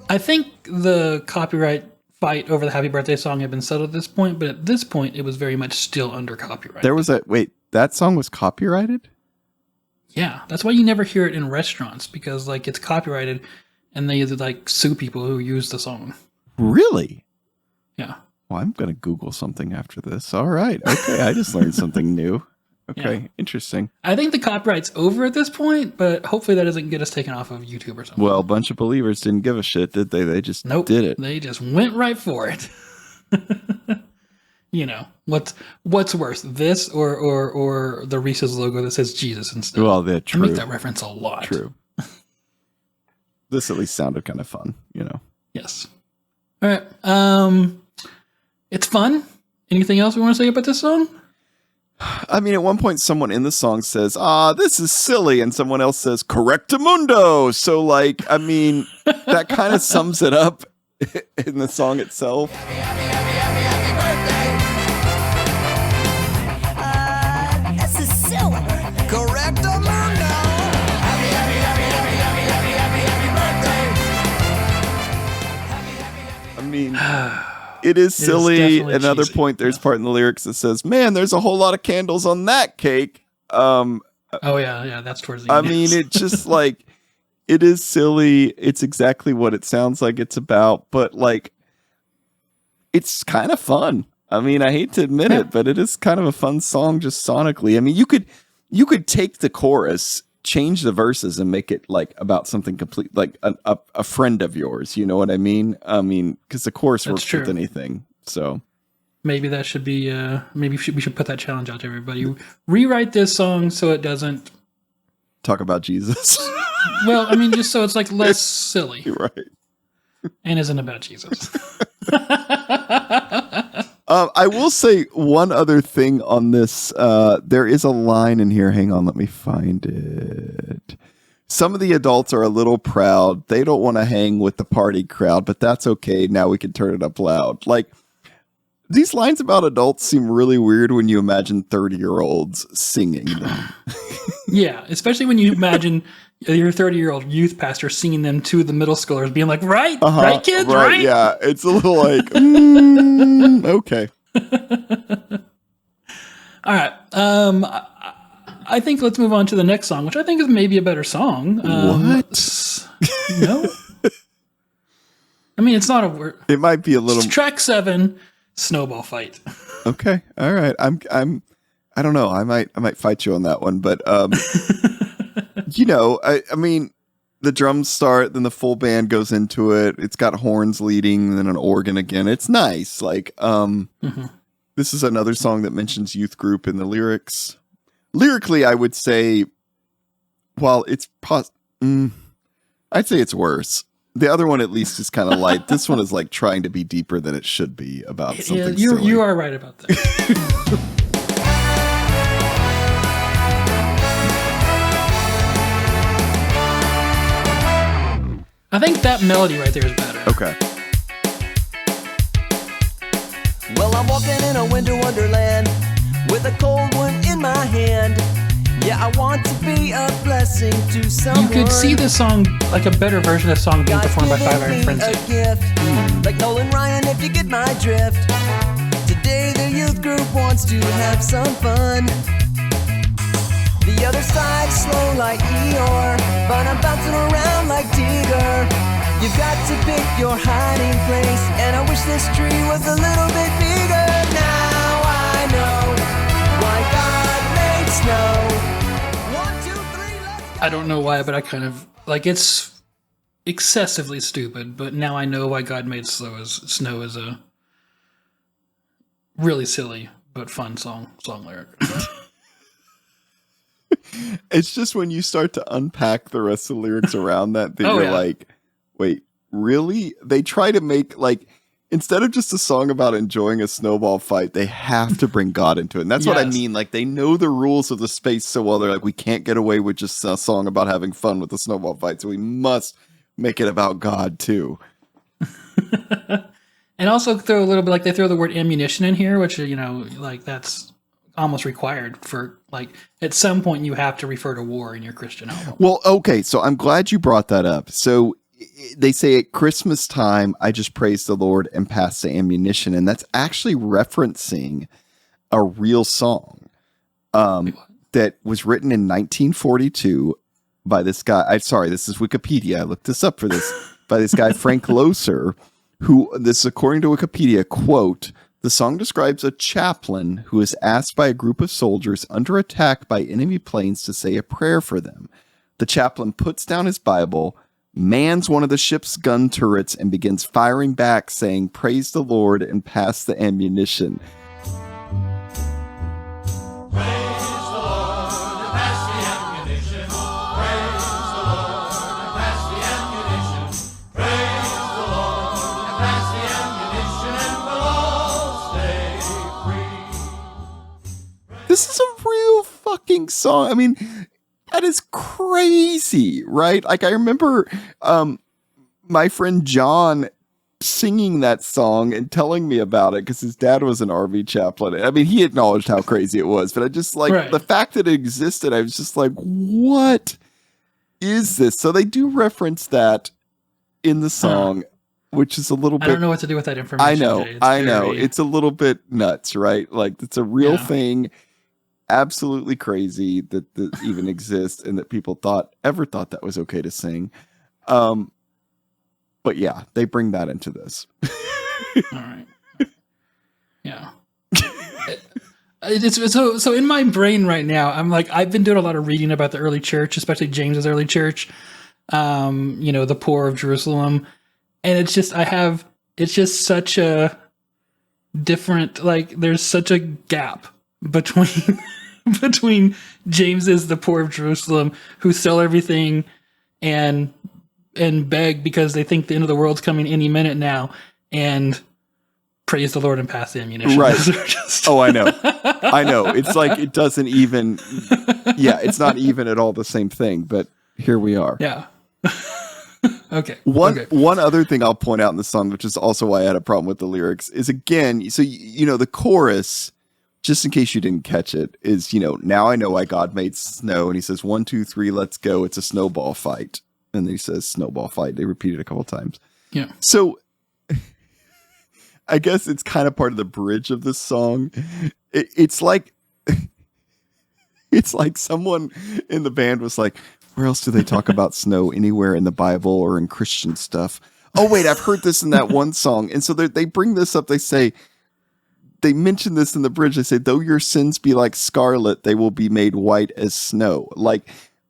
S1: I think the copyright fight over the Happy Birthday song had been settled at this point, but at this point, it was very much still under copyright.
S3: There was that song was copyrighted?
S1: Yeah, that's why you never hear it in restaurants, because like it's copyrighted, and they either like sue people who use the song.
S3: Really?
S1: Yeah.
S3: Well, I'm gonna Google something after this. All right. Okay, I just learned something new. Okay, interesting.
S1: I think the copyright's over at this point, but hopefully that doesn't get us taken off of YouTube or something.
S3: Well, a bunch of believers didn't give a shit, did they? They just did it.
S1: They just went right for it. You know, what's worse, this or the Reese's logo that says Jesus instead?
S3: Well, true.
S1: I make that reference a lot.
S3: True. This at least sounded kind of fun, you know.
S1: Yes. All right. It's fun. Anything else we want to say about this song?
S3: I mean, at one point, someone in the song says, this is silly. And someone else says, correctamundo. So, like, I mean, that kind of sums it up in the song itself.
S2: This is silly. Correctamundo.
S3: I mean, it is silly. Another cheesy. Point, there's part in the lyrics that says, man, there's a whole lot of candles on that cake.
S1: Oh, yeah, that's towards the end.
S3: I mean, it's just like, it is silly. It's exactly what it sounds like it's about, but like, it's kind of fun. I mean, I hate to admit it, but it is kind of a fun song just sonically. I mean, you could take the chorus, change the verses, and make it like about something complete, like a friend of yours. You know what I mean? I mean, because the chorus
S1: That's
S3: works
S1: true.
S3: with anything. So
S1: Maybe that should be. Maybe we should put that challenge out to everybody. Rewrite this song so it doesn't.
S3: talk about Jesus.
S1: Well, I mean, just so it's like less silly
S3: Right.
S1: and isn't about Jesus.
S3: I will say one other thing on this. There is a line in here. Hang on, let me find it. Some of the adults are a little proud. They don't want to hang with the party crowd, but that's okay. Now we can turn it up loud. Like, these lines about adults seem really weird when you imagine 30-year-olds singing them.
S1: Yeah, especially when you imagine your 30-year-old youth pastor singing them to the middle schoolers, being like, "Right, right, kids, right."
S3: Yeah, it's a little like, okay.
S1: All right. I think let's move on to the next song, which I think is maybe a better song.
S3: What?
S1: No. I mean, it's not a word.
S3: It might be a little.
S1: It's track 7, Snowball Fight.
S3: Okay, all right. I don't know. I might fight you on that one, but I mean, the drums start, then the full band goes into it. It's got horns leading, then an organ again. It's nice. Like, This is another song that mentions youth group in the lyrics. Lyrically, I would say, while it's I'd say it's worse. The other one, at least, is kind of light. This one is like trying to be deeper than it should be about something.
S1: Yeah,
S3: silly.
S1: you are right about that. I think that melody right there is better.
S3: Okay.
S2: Well, I'm walking in a winter wonderland with a cold one in my hand. Yeah, I want to be a blessing to someone.
S1: You could see this song, like a better version of the song being performed by Five Iron Frenzy.
S2: A gift, like Nolan Ryan, if you get my drift. Today the youth group wants to have some fun. The other side's slow like Eeyore, but I'm bouncing around like Tigger. You've got to pick your hiding place, and I wish this tree was a little bit bigger. Now I know why God made snow. 1, 2, 3, let's go.
S1: I don't know why, but I kind of like it's excessively stupid. But now I know why God made snow is a really silly but fun song lyric.
S3: It's just when you start to unpack the rest of the lyrics around that
S1: Oh,
S3: you're
S1: yeah.
S3: like, wait, really? They try to make, like, instead of just a song about enjoying a snowball fight, they have to bring God into it. And that's what I
S1: Yes.
S3: mean. Like, they know the rules of the space so well. They're like, we can't get away with just a song about having fun with the snowball fight. So we must make it about God, too.
S1: And also throw a little bit, like they throw the word ammunition in here, which, like that's almost required for, like, at some point you have to refer to war in your Christian album.
S3: Well, okay. So I'm glad you brought that up. So they say at Christmas time, I just praise the Lord and pass the ammunition. And that's actually referencing a real song that was written in 1942 by this guy. This is Wikipedia. I looked this up for this. By this guy, Frank Loesser, who, this is according to Wikipedia, quote, the song describes a chaplain who is asked by a group of soldiers under attack by enemy planes to say a prayer for them. The chaplain puts down his Bible, mans one of the ship's gun turrets, and begins firing back, saying, praise the Lord, and pass the ammunition. This is a real fucking song. I mean, that is crazy, right? Like, I remember my friend John singing that song and telling me about it because his dad was an RV chaplain. I mean, he acknowledged how crazy it was, but I just like
S1: Right.
S3: the fact that it existed. I was just like, what is this? So they do reference that in the song, which is a little
S1: I
S3: bit.
S1: don't know what to do with that information.
S3: I know,
S1: Jay. It's
S3: I know.
S1: very-
S3: It's a little bit nuts, right? Like, it's a real
S1: Yeah.
S3: thing. Absolutely crazy that even exists and that people ever thought that was okay to sing. But yeah, they bring that into this.
S1: All right. Yeah. It's so in my brain right now, I'm like, I've been doing a lot of reading about the early church, especially James's early church, the poor of Jerusalem. And it's just such a different, like, there's such a gap between between James's the poor of Jerusalem who sell everything and beg because they think the end of the world's coming any minute now, and praise the Lord and pass the ammunition.
S3: Right. Oh, I know. It's like, it doesn't even, it's not even at all the same thing, but here we are.
S1: Yeah. Okay.
S3: One other thing I'll point out in the song, which is also why I had a problem with the lyrics, is again, so, the chorus, just in case you didn't catch it, is, now I know why God made snow. And he says, 1, 2, 3, let's go. It's a snowball fight. And then he says snowball fight. They repeat it a couple times.
S1: Yeah.
S3: So I guess it's kind of part of the bridge of this song. It's like someone in the band was like, where else do they talk about snow anywhere in the Bible or in Christian stuff? Oh, wait, I've heard this in that one song. And so they bring this up. They mention this in the bridge. They say, though your sins be like scarlet, they will be made white as snow. Like,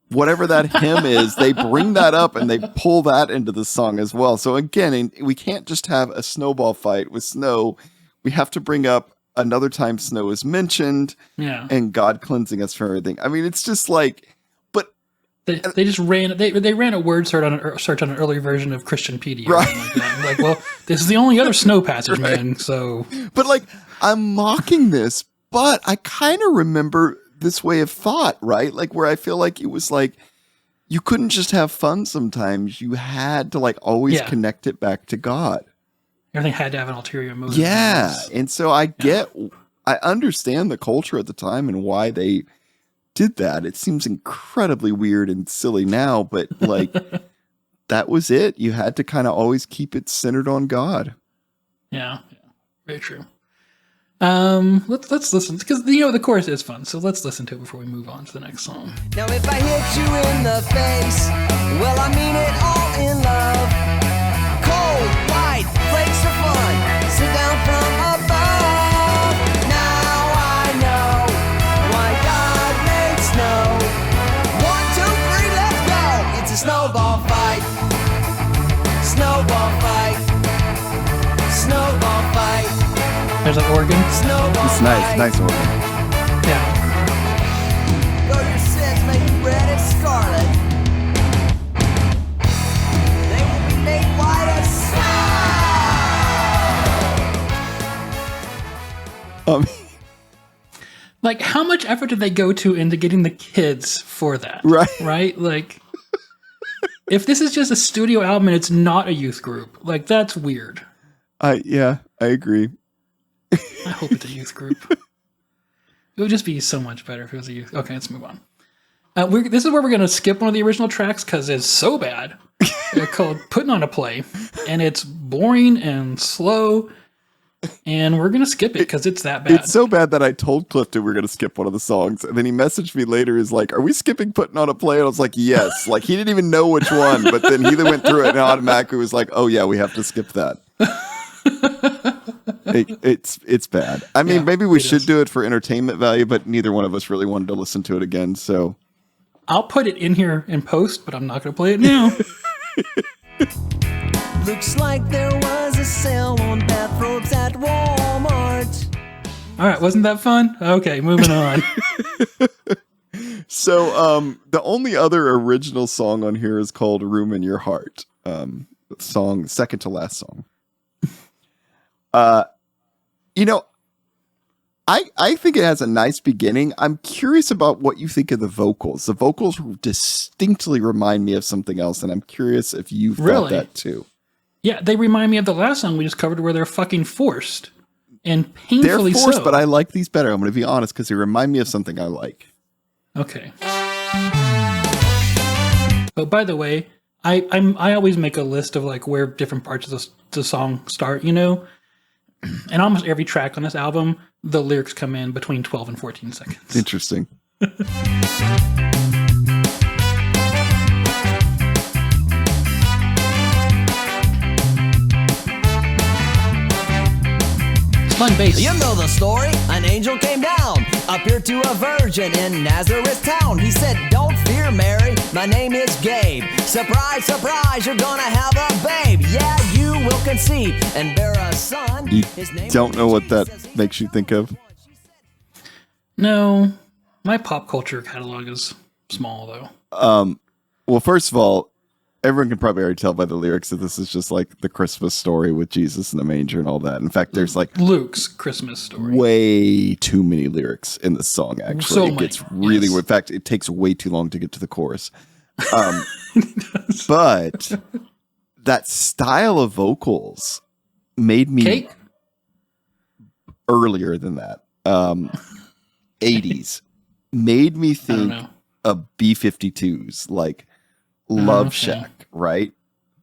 S3: whatever that hymn is, they bring that up and they pull that into the song as well. So again, we can't just have a snowball fight with snow. We have to bring up another time snow is mentioned, and God cleansing us from everything. I mean, it's just like, but
S1: they just ran a word search on an early version of Christianpedia.
S3: Right.
S1: Like that. Like, well, this is the only other snow passage, man. So,
S3: but like, I'm mocking this, but I kind of remember this way of thought, right? Like, where I feel like it was like, you couldn't just have fun sometimes. You had to like always connect it back to God.
S1: Everything had to have an ulterior motive.
S3: Yeah. And so I understand the culture at the time and why they did that. It seems incredibly weird and silly now, but like, that was it. You had to kind of always keep it centered on God.
S1: Yeah. Very true. Let's listen, because the chorus is fun, so let's listen to it before we move on to the next song.
S2: Now if I hit you in the face, well I mean it all in love. Cold, white, flakes of fun, sit down from above. Now I know why God made snow. 1, 2, 3, let's go. It's a snowball fight. Snowball fight. Snowball fight.
S1: There's an organ.
S3: It's nice organ.
S1: Yeah.
S2: Though your sins make you red as scarlet, they will be made white as snow.
S1: Like, how much effort did they go to into getting the kids for that? Right? Like, if this is just a studio album and it's not a youth group, like, that's weird.
S3: I agree.
S1: I hope it's a youth group. It would just be so much better if it was a youth. Okay, let's move on. This is where we're going to skip one of the original tracks because it's so bad. They're called Putting on a Play, and it's boring and slow, and we're going to skip it because it's that bad.
S3: It's so bad that I told Clifton we were going to skip one of the songs, and then he messaged me later, is like, are we skipping Putting on a Play? And I was like, yes. Like, he didn't even know which one, but then he went through it and automatically was like, oh yeah, we have to skip that. It's bad. I mean, maybe we should do it for entertainment value, but neither one of us really wanted to listen to it again. So
S1: I'll put it in here in post, but I'm not going to play it now.
S2: Looks like there was a sale on bathrobes at Walmart.
S1: All right, wasn't that fun? Okay, moving on.
S3: So the only other original song on here is called Room in Your Heart. Song, second to last song. I think it has a nice beginning. I'm curious about what you think of the vocals. The vocals distinctly remind me of something else, and I'm curious if you felt that too.
S1: Yeah, they remind me of the last song we just covered where they're fucking forced. And painfully
S3: they're forced,
S1: so.
S3: But I like these better. I'm going to be honest, because they remind me of something I like.
S1: Okay. But by the way, I always make a list of like where different parts of the song start, And almost every track on this album, the lyrics come in between 12 and 14 seconds.
S3: Interesting.
S1: fun bass.
S2: You know the story. An angel came down, appeared to a virgin in Nazareth town. He said, don't fear, Mary, my name is Gabe. Surprise, surprise, you're gonna have a babe. Yeah, you will conceive and bear a son.
S3: You
S2: His name
S3: don't
S2: will
S3: know
S2: be
S3: what that
S2: Jesus.
S3: makes you think of?
S1: No, my pop culture catalog is small though.
S3: Well, first of all, everyone can probably already tell by the lyrics that this is just like the Christmas story with Jesus in the manger and all that. In fact, there's like
S1: Luke's Christmas story.
S3: way too many lyrics in the song, actually.
S1: So
S3: it
S1: many,
S3: gets really,
S1: yes.
S3: in fact, it takes way too long to get to the chorus. But that style of vocals made me
S1: Cake?
S3: earlier than that. 80s made me
S1: I don't
S3: think
S1: know.
S3: of B-52s, like Love
S1: Okay.
S3: Shack, right?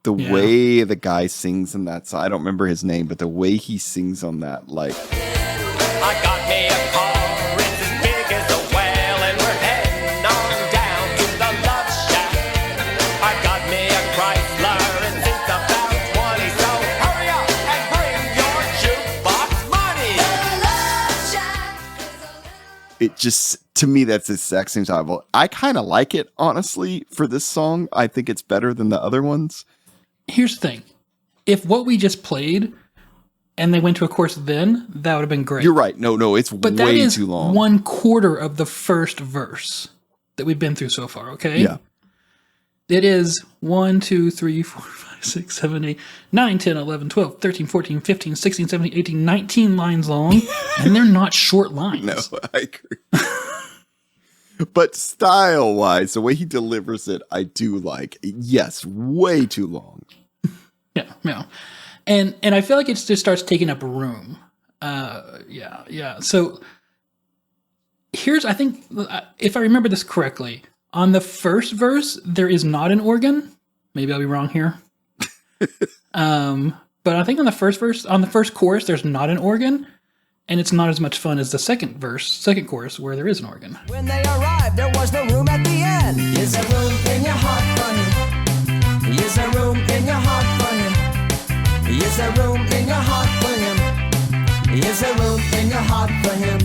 S3: The
S1: Yeah.
S3: way the guy sings in that song, I don't remember his name, but the way he sings on that, like,
S6: I got me a car, it's as big as a whale, and we're heading on down to the Love Shack. I got me a Chrysler, and it's about 20, so hurry up and bring your jukebox money.
S3: it just, to me, that's the exact same style. I kind of like it, honestly, for this song. I think it's better than the other ones.
S1: Here's the thing. If what we just played and they went to a chorus then, that would have been great.
S3: You're right. No, it's
S1: But that
S3: way
S1: is
S3: too long.
S1: 1/4 of the first verse that we've been through so far, okay?
S3: Yeah.
S1: It is 1, 2, 3, 4, 5, 6, 7, 8, 9, 10, 11, 12, 13, 14, 15, 16, 17, 18, 19 lines long, and they're not short lines.
S3: No, I agree. But style-wise, the way he delivers it, I do like. Yes, way too long.
S1: Yeah. And I feel like it just starts taking up room. Yeah. So I think, if I remember this correctly, on the first verse, there is not an organ. Maybe I'll be wrong here. But I think on the first chorus, there's not an organ. And it's not as much fun as the second chorus, where there is an organ.
S2: When they arrived, there was no room at the end. Is there room in your heart for him? Is there room in your heart for him? Is there room in your heart for him? Is there room in your heart for him?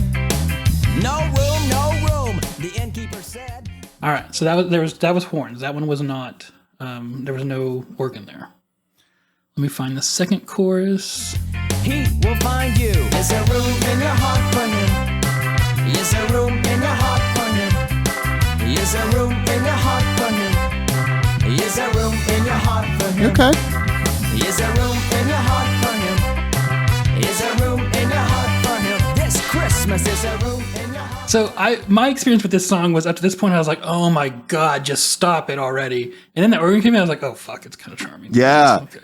S2: No room. The innkeeper said.
S1: All right, so that was horns. That one was not. There was no organ there. Let me find the second chorus.
S2: He will find you. Is there room in your heart for him? Is there room in your heart for him? Is there room in your heart for him? Is there room in your heart for him?
S3: Okay.
S2: Is there room in your heart for him? Is there room in your heart for him? This Christmas, is there room in your heart?
S1: So my experience with this song was up to this point, I was like, oh my God, just stop it already. And then the organ came in, I was like, oh fuck, it's kind of charming.
S3: Yeah.
S1: Okay.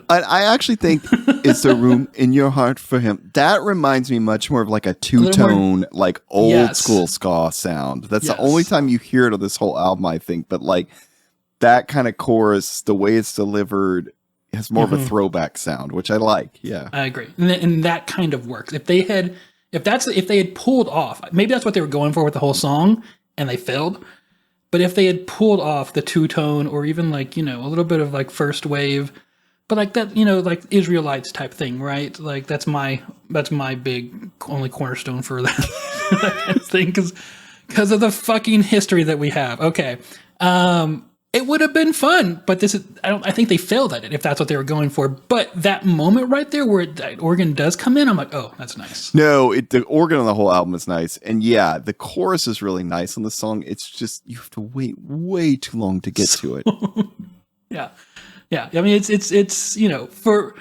S3: I actually think is there room in your heart for him. That reminds me much more of like a
S1: little more-
S3: two-tone, like old
S1: Yes.
S3: school ska sound. That's
S1: Yes.
S3: the only time you hear it on this whole album, I think. But like that kind of chorus, the way it's delivered, has more of a throwback sound, which I like. Yeah.
S1: I agree. And that kind of works. If they had pulled off, maybe that's what they were going for with the whole song and they failed. But if they had pulled off the two-tone or even like, a little bit of like first wave, but like that, like Israelites type thing, right? Like that's my big only cornerstone for that, that kind of thing because of the fucking history that we have. Okay. It would have been fun, but I think they failed at it if that's what they were going for. But that moment right there where that organ does come in, I'm like, oh, that's nice.
S3: No, the organ on the whole album is nice. And yeah, the chorus is really nice on the song. It's just, you have to wait way too long to get to it.
S1: Yeah. I mean, it's for,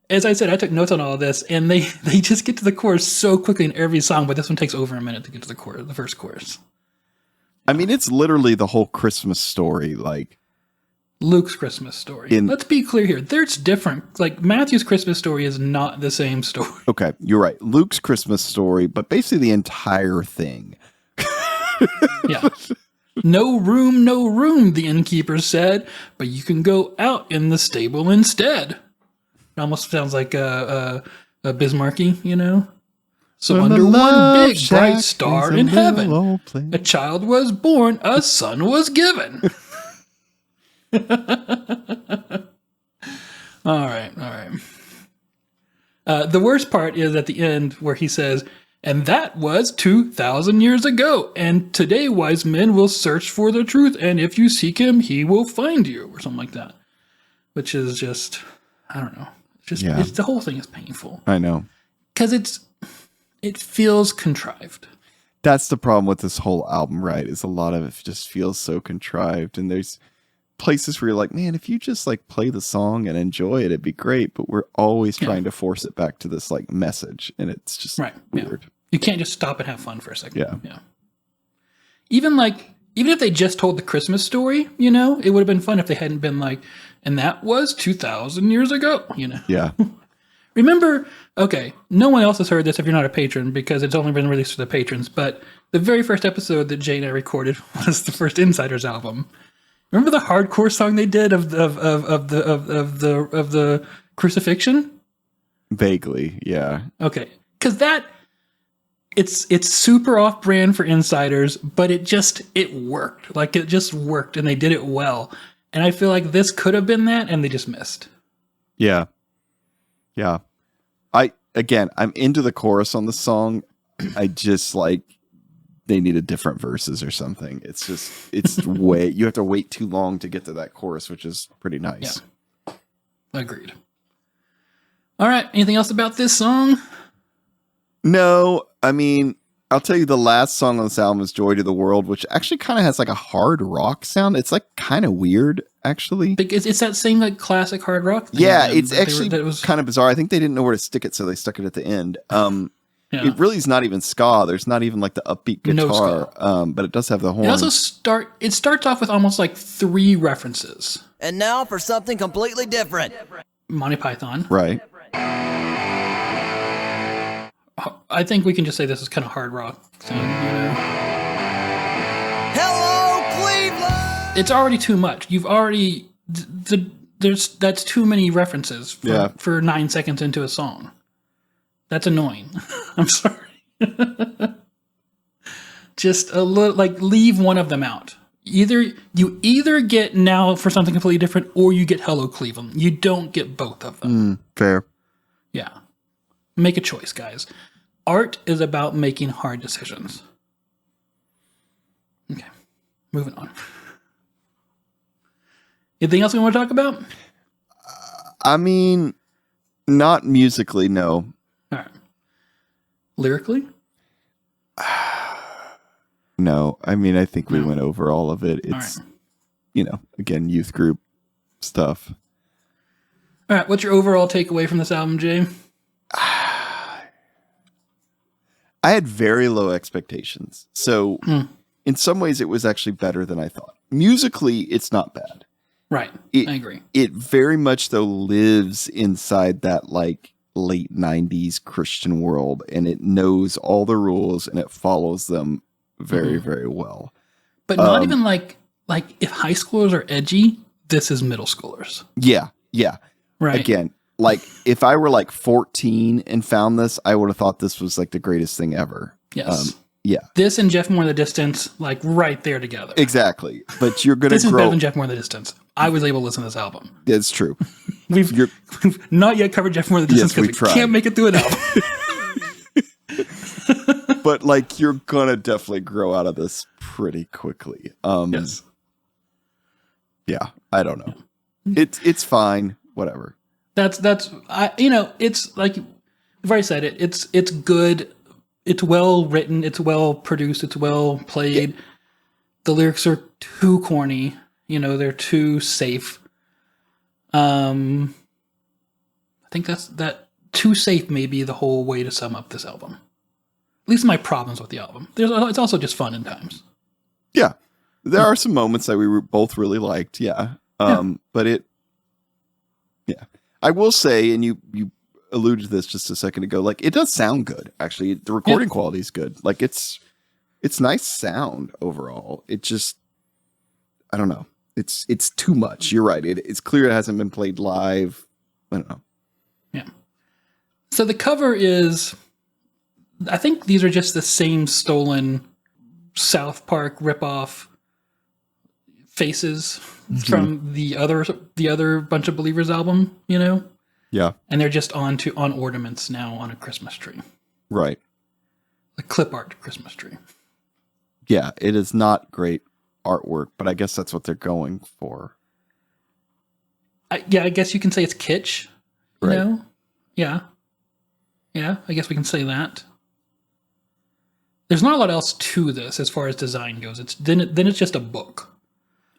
S1: as I said, I took notes on all of this, and they just get to the chorus so quickly in every song, but this one takes over a minute to get to the first chorus.
S3: I mean, it's literally the whole Christmas story. Like
S1: Luke's Christmas story. Let's be clear here. There's different. Like Matthew's Christmas story is not the same story.
S3: Okay, you're right. Luke's Christmas story, but basically the entire thing.
S1: Yeah. No room, the innkeeper said, but you can go out in the stable instead. It almost sounds like a Bismarcky, So under one big bright star in heaven, a child was born, a son was given. All right. The worst part is at the end where he says, "And that was 2,000 years ago. And today wise men will search for the truth. And if you seek him, he will find you," or something like that. Which is just, I don't know. It's the whole thing is painful.
S3: I know.
S1: Because it feels contrived.
S3: That's the problem with this whole album, right? Is a lot of it just feels so contrived. And there's places where you're like, man, if you just like play the song and enjoy it, it'd be great. But we're always trying to force it back to this like message. And it's just weird.
S1: Yeah. You can't just stop and have fun for a second.
S3: Yeah.
S1: Even if they just told the Christmas story, you know, it would have been fun if they hadn't been like, "And that was 2,000 years ago," you know.
S3: Yeah.
S1: Remember, okay, no one else has heard this if you're not a patron because it's only been released for the patrons, but the very first episode that Jay and I recorded was the first Insiders album. Remember the hardcore song they did of the crucifixion?
S3: Vaguely, yeah.
S1: Okay, because it's super off-brand for Insiders, but it worked. Like, it just worked, and they did it well. And I feel like this could have been that, and they just missed.
S3: Yeah. Yeah. I'm into the chorus on the song. I just like, they needed different verses or something. It's you have to wait too long to get to that chorus, which is pretty nice.
S1: Yeah. Agreed. All right. Anything else about this song?
S3: No, I mean, I'll tell you the last song on this album is Joy to the World, which actually kind of has like a hard rock sound. It's like kind of weird, actually.
S1: It's that same like classic hard rock thing.
S3: Yeah, it's actually kind of bizarre. I think they didn't know where to stick it, so they stuck it at the end. It really is not even ska. There's not even like the upbeat guitar, but it does have the horn.
S1: It starts off with almost like 3 references.
S2: And now for something completely different.
S1: Monty Python.
S3: Right.
S1: I think we can just say this is kind of hard rock thing, you know?
S2: Hello, Cleveland!
S1: It's already too much. You've already that's too many references for 9 seconds into a song. That's annoying. I'm sorry. Just a little, like, leave one of them out. You either get Now for Something Completely Different, or you get Hello Cleveland. You don't get both of them.
S3: Fair.
S1: Yeah. Make a choice, guys. Art is about making hard decisions. Okay. Moving on. Anything else we want to talk about?
S3: I mean, not musically, no.
S1: All right. Lyrically?
S3: No. I mean, I think we went over all of it. It's, again, youth group stuff.
S1: All right. What's your overall takeaway from this album, Jay?
S3: I had very low expectations. So in some ways it was actually better than I thought. Musically, it's not bad.
S1: Right. I agree.
S3: It very much though lives inside that like late 90s Christian world, and it knows all the rules and it follows them very, very well.
S1: But not even like if high schoolers are edgy, this is middle schoolers.
S3: Yeah. Yeah.
S1: Right.
S3: Again, like if I were like 14 and found this, I would have thought this was like the greatest thing ever.
S1: Yes.
S3: Yeah.
S1: This and Jeff More in the Distance, like right there together.
S3: Exactly. But you're going to
S1: This is
S3: grow.
S1: better than Jeff More in the Distance. I was able to listen to this album.
S3: It's true.
S1: We've not yet covered Jeff More in the Distance because we can't make it through an album.
S3: But like you're going to definitely grow out of this pretty quickly.
S1: Yes.
S3: Yeah. I don't know. It's fine. Whatever.
S1: It's like I've already said it. It's good. It's well written. It's well produced. It's well played. Yeah. The lyrics are too corny. They're too safe. I think that too safe may be the whole way to sum up this album. At least my problems with the album. It's also just fun in times.
S3: Yeah. There are some moments that we both really liked. Yeah. But I will say, and you alluded to this just a second ago, like it does sound good. Actually, the recording quality is good. Like it's nice sound overall. It just, I don't know. It's too much. You're right. It's clear it hasn't been played live. I don't know.
S1: Yeah. So the cover is, I think these are just the same stolen South Park ripoff faces from the other Bunch of Believers album,
S3: Yeah.
S1: And they're just on ornaments now on a Christmas tree.
S3: Right.
S1: The clip art Christmas tree.
S3: Yeah, it is not great artwork, but I guess that's what they're going for.
S1: I guess you can say it's kitsch. You
S3: Right.
S1: know? Yeah. Yeah, I guess we can say that. There's not a lot else to this as far as design goes. Then it's just a book.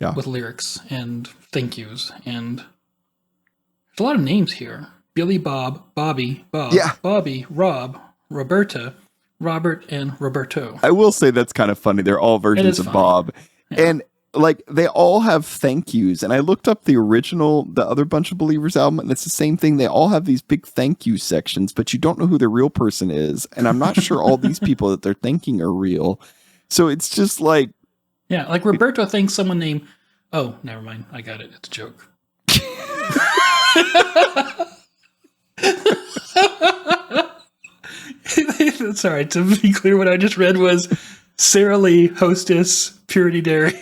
S3: Yeah.
S1: With lyrics and thank yous, and there's a lot of names here. Billy, Bob, Bobby, Bob,
S3: Yeah.
S1: Bobby, Rob, Roberta, Robert, and Roberto.
S3: I will say that's kind of funny. They're all versions
S1: is
S3: of
S1: funny.
S3: Bob. And like they all have thank yous. And I looked up the other Bunch of Believers album, and it's the same thing. They all have these big thank you sections, but you don't know who the real person is. And I'm not sure all these people that they're thanking are real. So it's just like,
S1: Yeah, like Roberto thanks someone named... Oh, never mind. I got it. It's a joke. Sorry, to be clear, what I just read was Sarah Lee, hostess, Purity Dairy.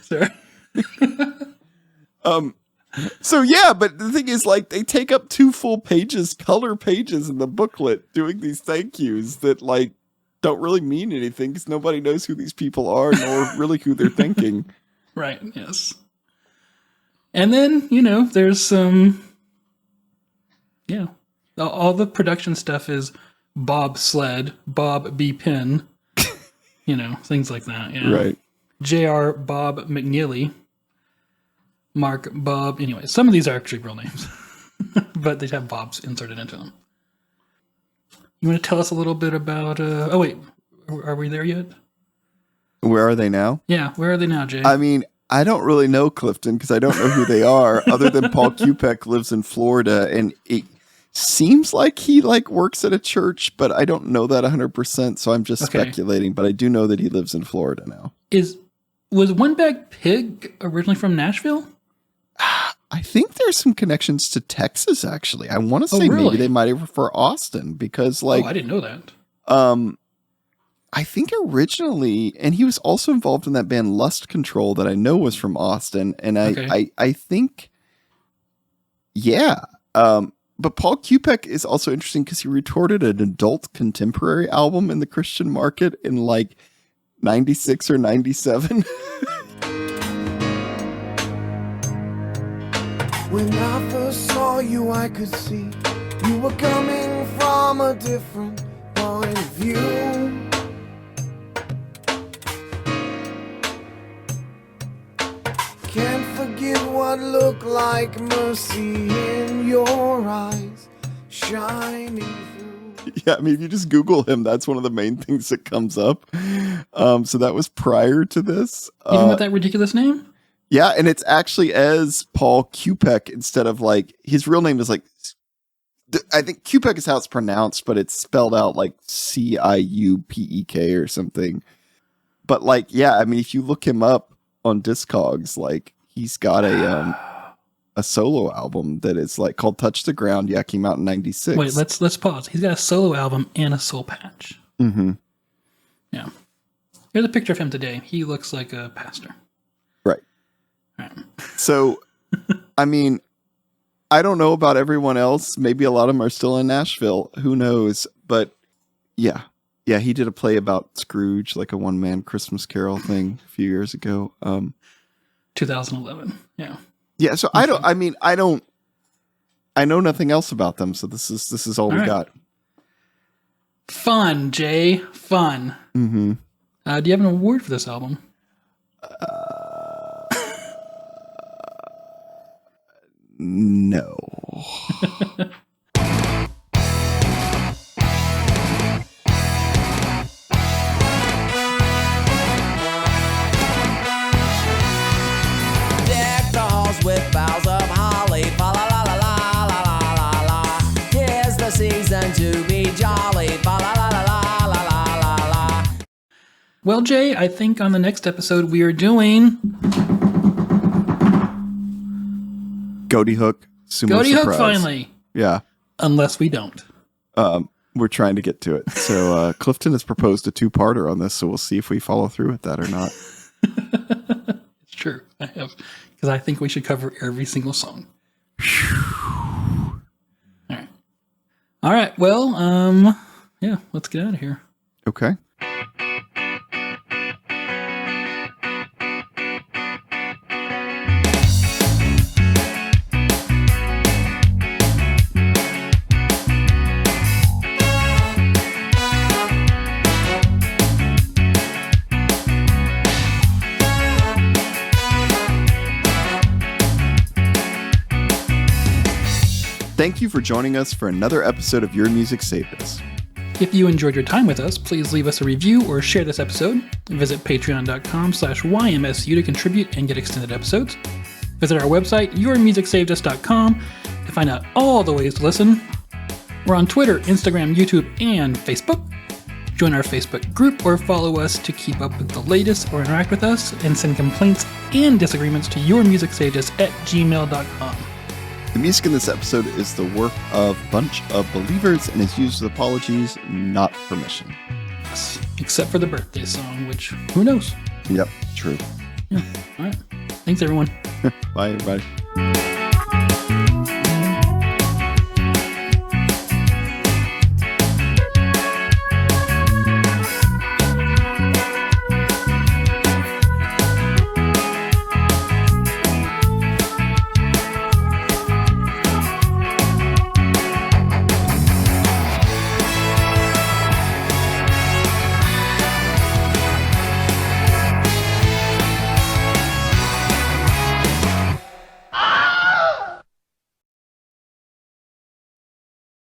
S1: Sorry.
S3: so yeah, but the thing is, like, they take up 2 full pages, color pages in the booklet doing these thank yous that, like, don't really mean anything because nobody knows who these people are nor really who they're thanking.
S1: Right, yes. And then, there's some... Yeah. All the production stuff is Bob Sled, Bob B. Pin, things like that. Yeah.
S3: Right.
S1: J.R. Bob McNeely, Mark Bob. Anyway, some of these are actually real names, but they have Bobs inserted into them. You want to tell us a little bit about... oh, wait. Are we there yet?
S3: Where are they now?
S1: Yeah, where are they now, Jay?
S3: I mean, I don't really know Clifton because I don't know who they are other than Paul Kupek lives in Florida, and it seems like he works at a church, but I don't know that 100%, so I'm just speculating, but I do know that he lives in Florida now.
S1: Was One Bag Pig originally from Nashville?
S3: I think there's some connections to Texas, actually. I want to say
S1: really?
S3: maybe they might have refer Austin because,
S1: I didn't know that.
S3: I think originally, and he was also involved in that band Lust Control that I know was from Austin, and I think, yeah. But Paul Kupek is also interesting because he recorded an adult contemporary album in the Christian market in 96 or 97.
S7: When I first saw you, I could see you were coming from a different point of view. Can't forget what looked like mercy in your eyes shining through.
S3: Yeah, I mean, if you just Google him, that's one of the main things that comes up. So that was prior to this.
S1: Even with that ridiculous name?
S3: Yeah, and it's actually as Paul Kupek instead of his real name is I think Kupek is how it's pronounced, but it's spelled out like Ciupek or something. But yeah, I mean, if you look him up on Discogs, he's got a solo album that is called Touch the Ground. Yeah, came out in 96.
S1: Wait, let's pause. He's got a solo album and a soul patch.
S3: Mm-hmm.
S1: Yeah. Here's a picture of him today. He looks like a pastor.
S3: Right.
S1: Right.
S3: So, I mean, I don't know about everyone else. Maybe a lot of them are still in Nashville. Who knows? But yeah. Yeah, he did a play about Scrooge, a one-man Christmas Carol thing a few years ago.
S1: 2011. Yeah.
S3: Yeah, so I know nothing else about them, so this is all we
S1: right.
S3: got.
S1: Fun, Jay. Fun.
S3: Mm-hmm.
S1: Do you have an award for this album?
S3: No.
S2: Deck the halls with boughs of holly. Fa la la la la la la la la. 'Tis the season to be jolly. Fa la la la la la la la la.
S1: Well, Jay, I think on the next episode we are doing
S3: Goaty Hook. Sumo
S1: Goaty Hook
S3: Surprise.
S1: finally.
S3: Yeah.
S1: Unless we don't.
S3: We're trying to get to it. So Clifton has proposed a 2-parter on this, so we'll see if we follow through with that or not.
S1: It's true. I have, because I think we should cover every single song. All right. Well, yeah, let's get out of here.
S3: Okay. Thank you for joining us for another episode of Your Music Saved Us.
S1: If you enjoyed your time with us, please leave us a review or share this episode. Visit patreon.com/YMSU to contribute and get extended episodes. Visit our website, yourmusicsavedus.com, to find out all the ways to listen. We're on Twitter, Instagram, YouTube, and Facebook. Join our Facebook group or follow us to keep up with the latest or interact with us, and send complaints and disagreements to yourmusicsavedus@gmail.com.
S3: The music in this episode is the work of a bunch of believers and is used with apologies, not permission.
S1: Yes, except for the birthday song, which, who knows?
S3: Yep, true.
S1: Yeah. All right. Thanks, everyone.
S3: Bye, everybody.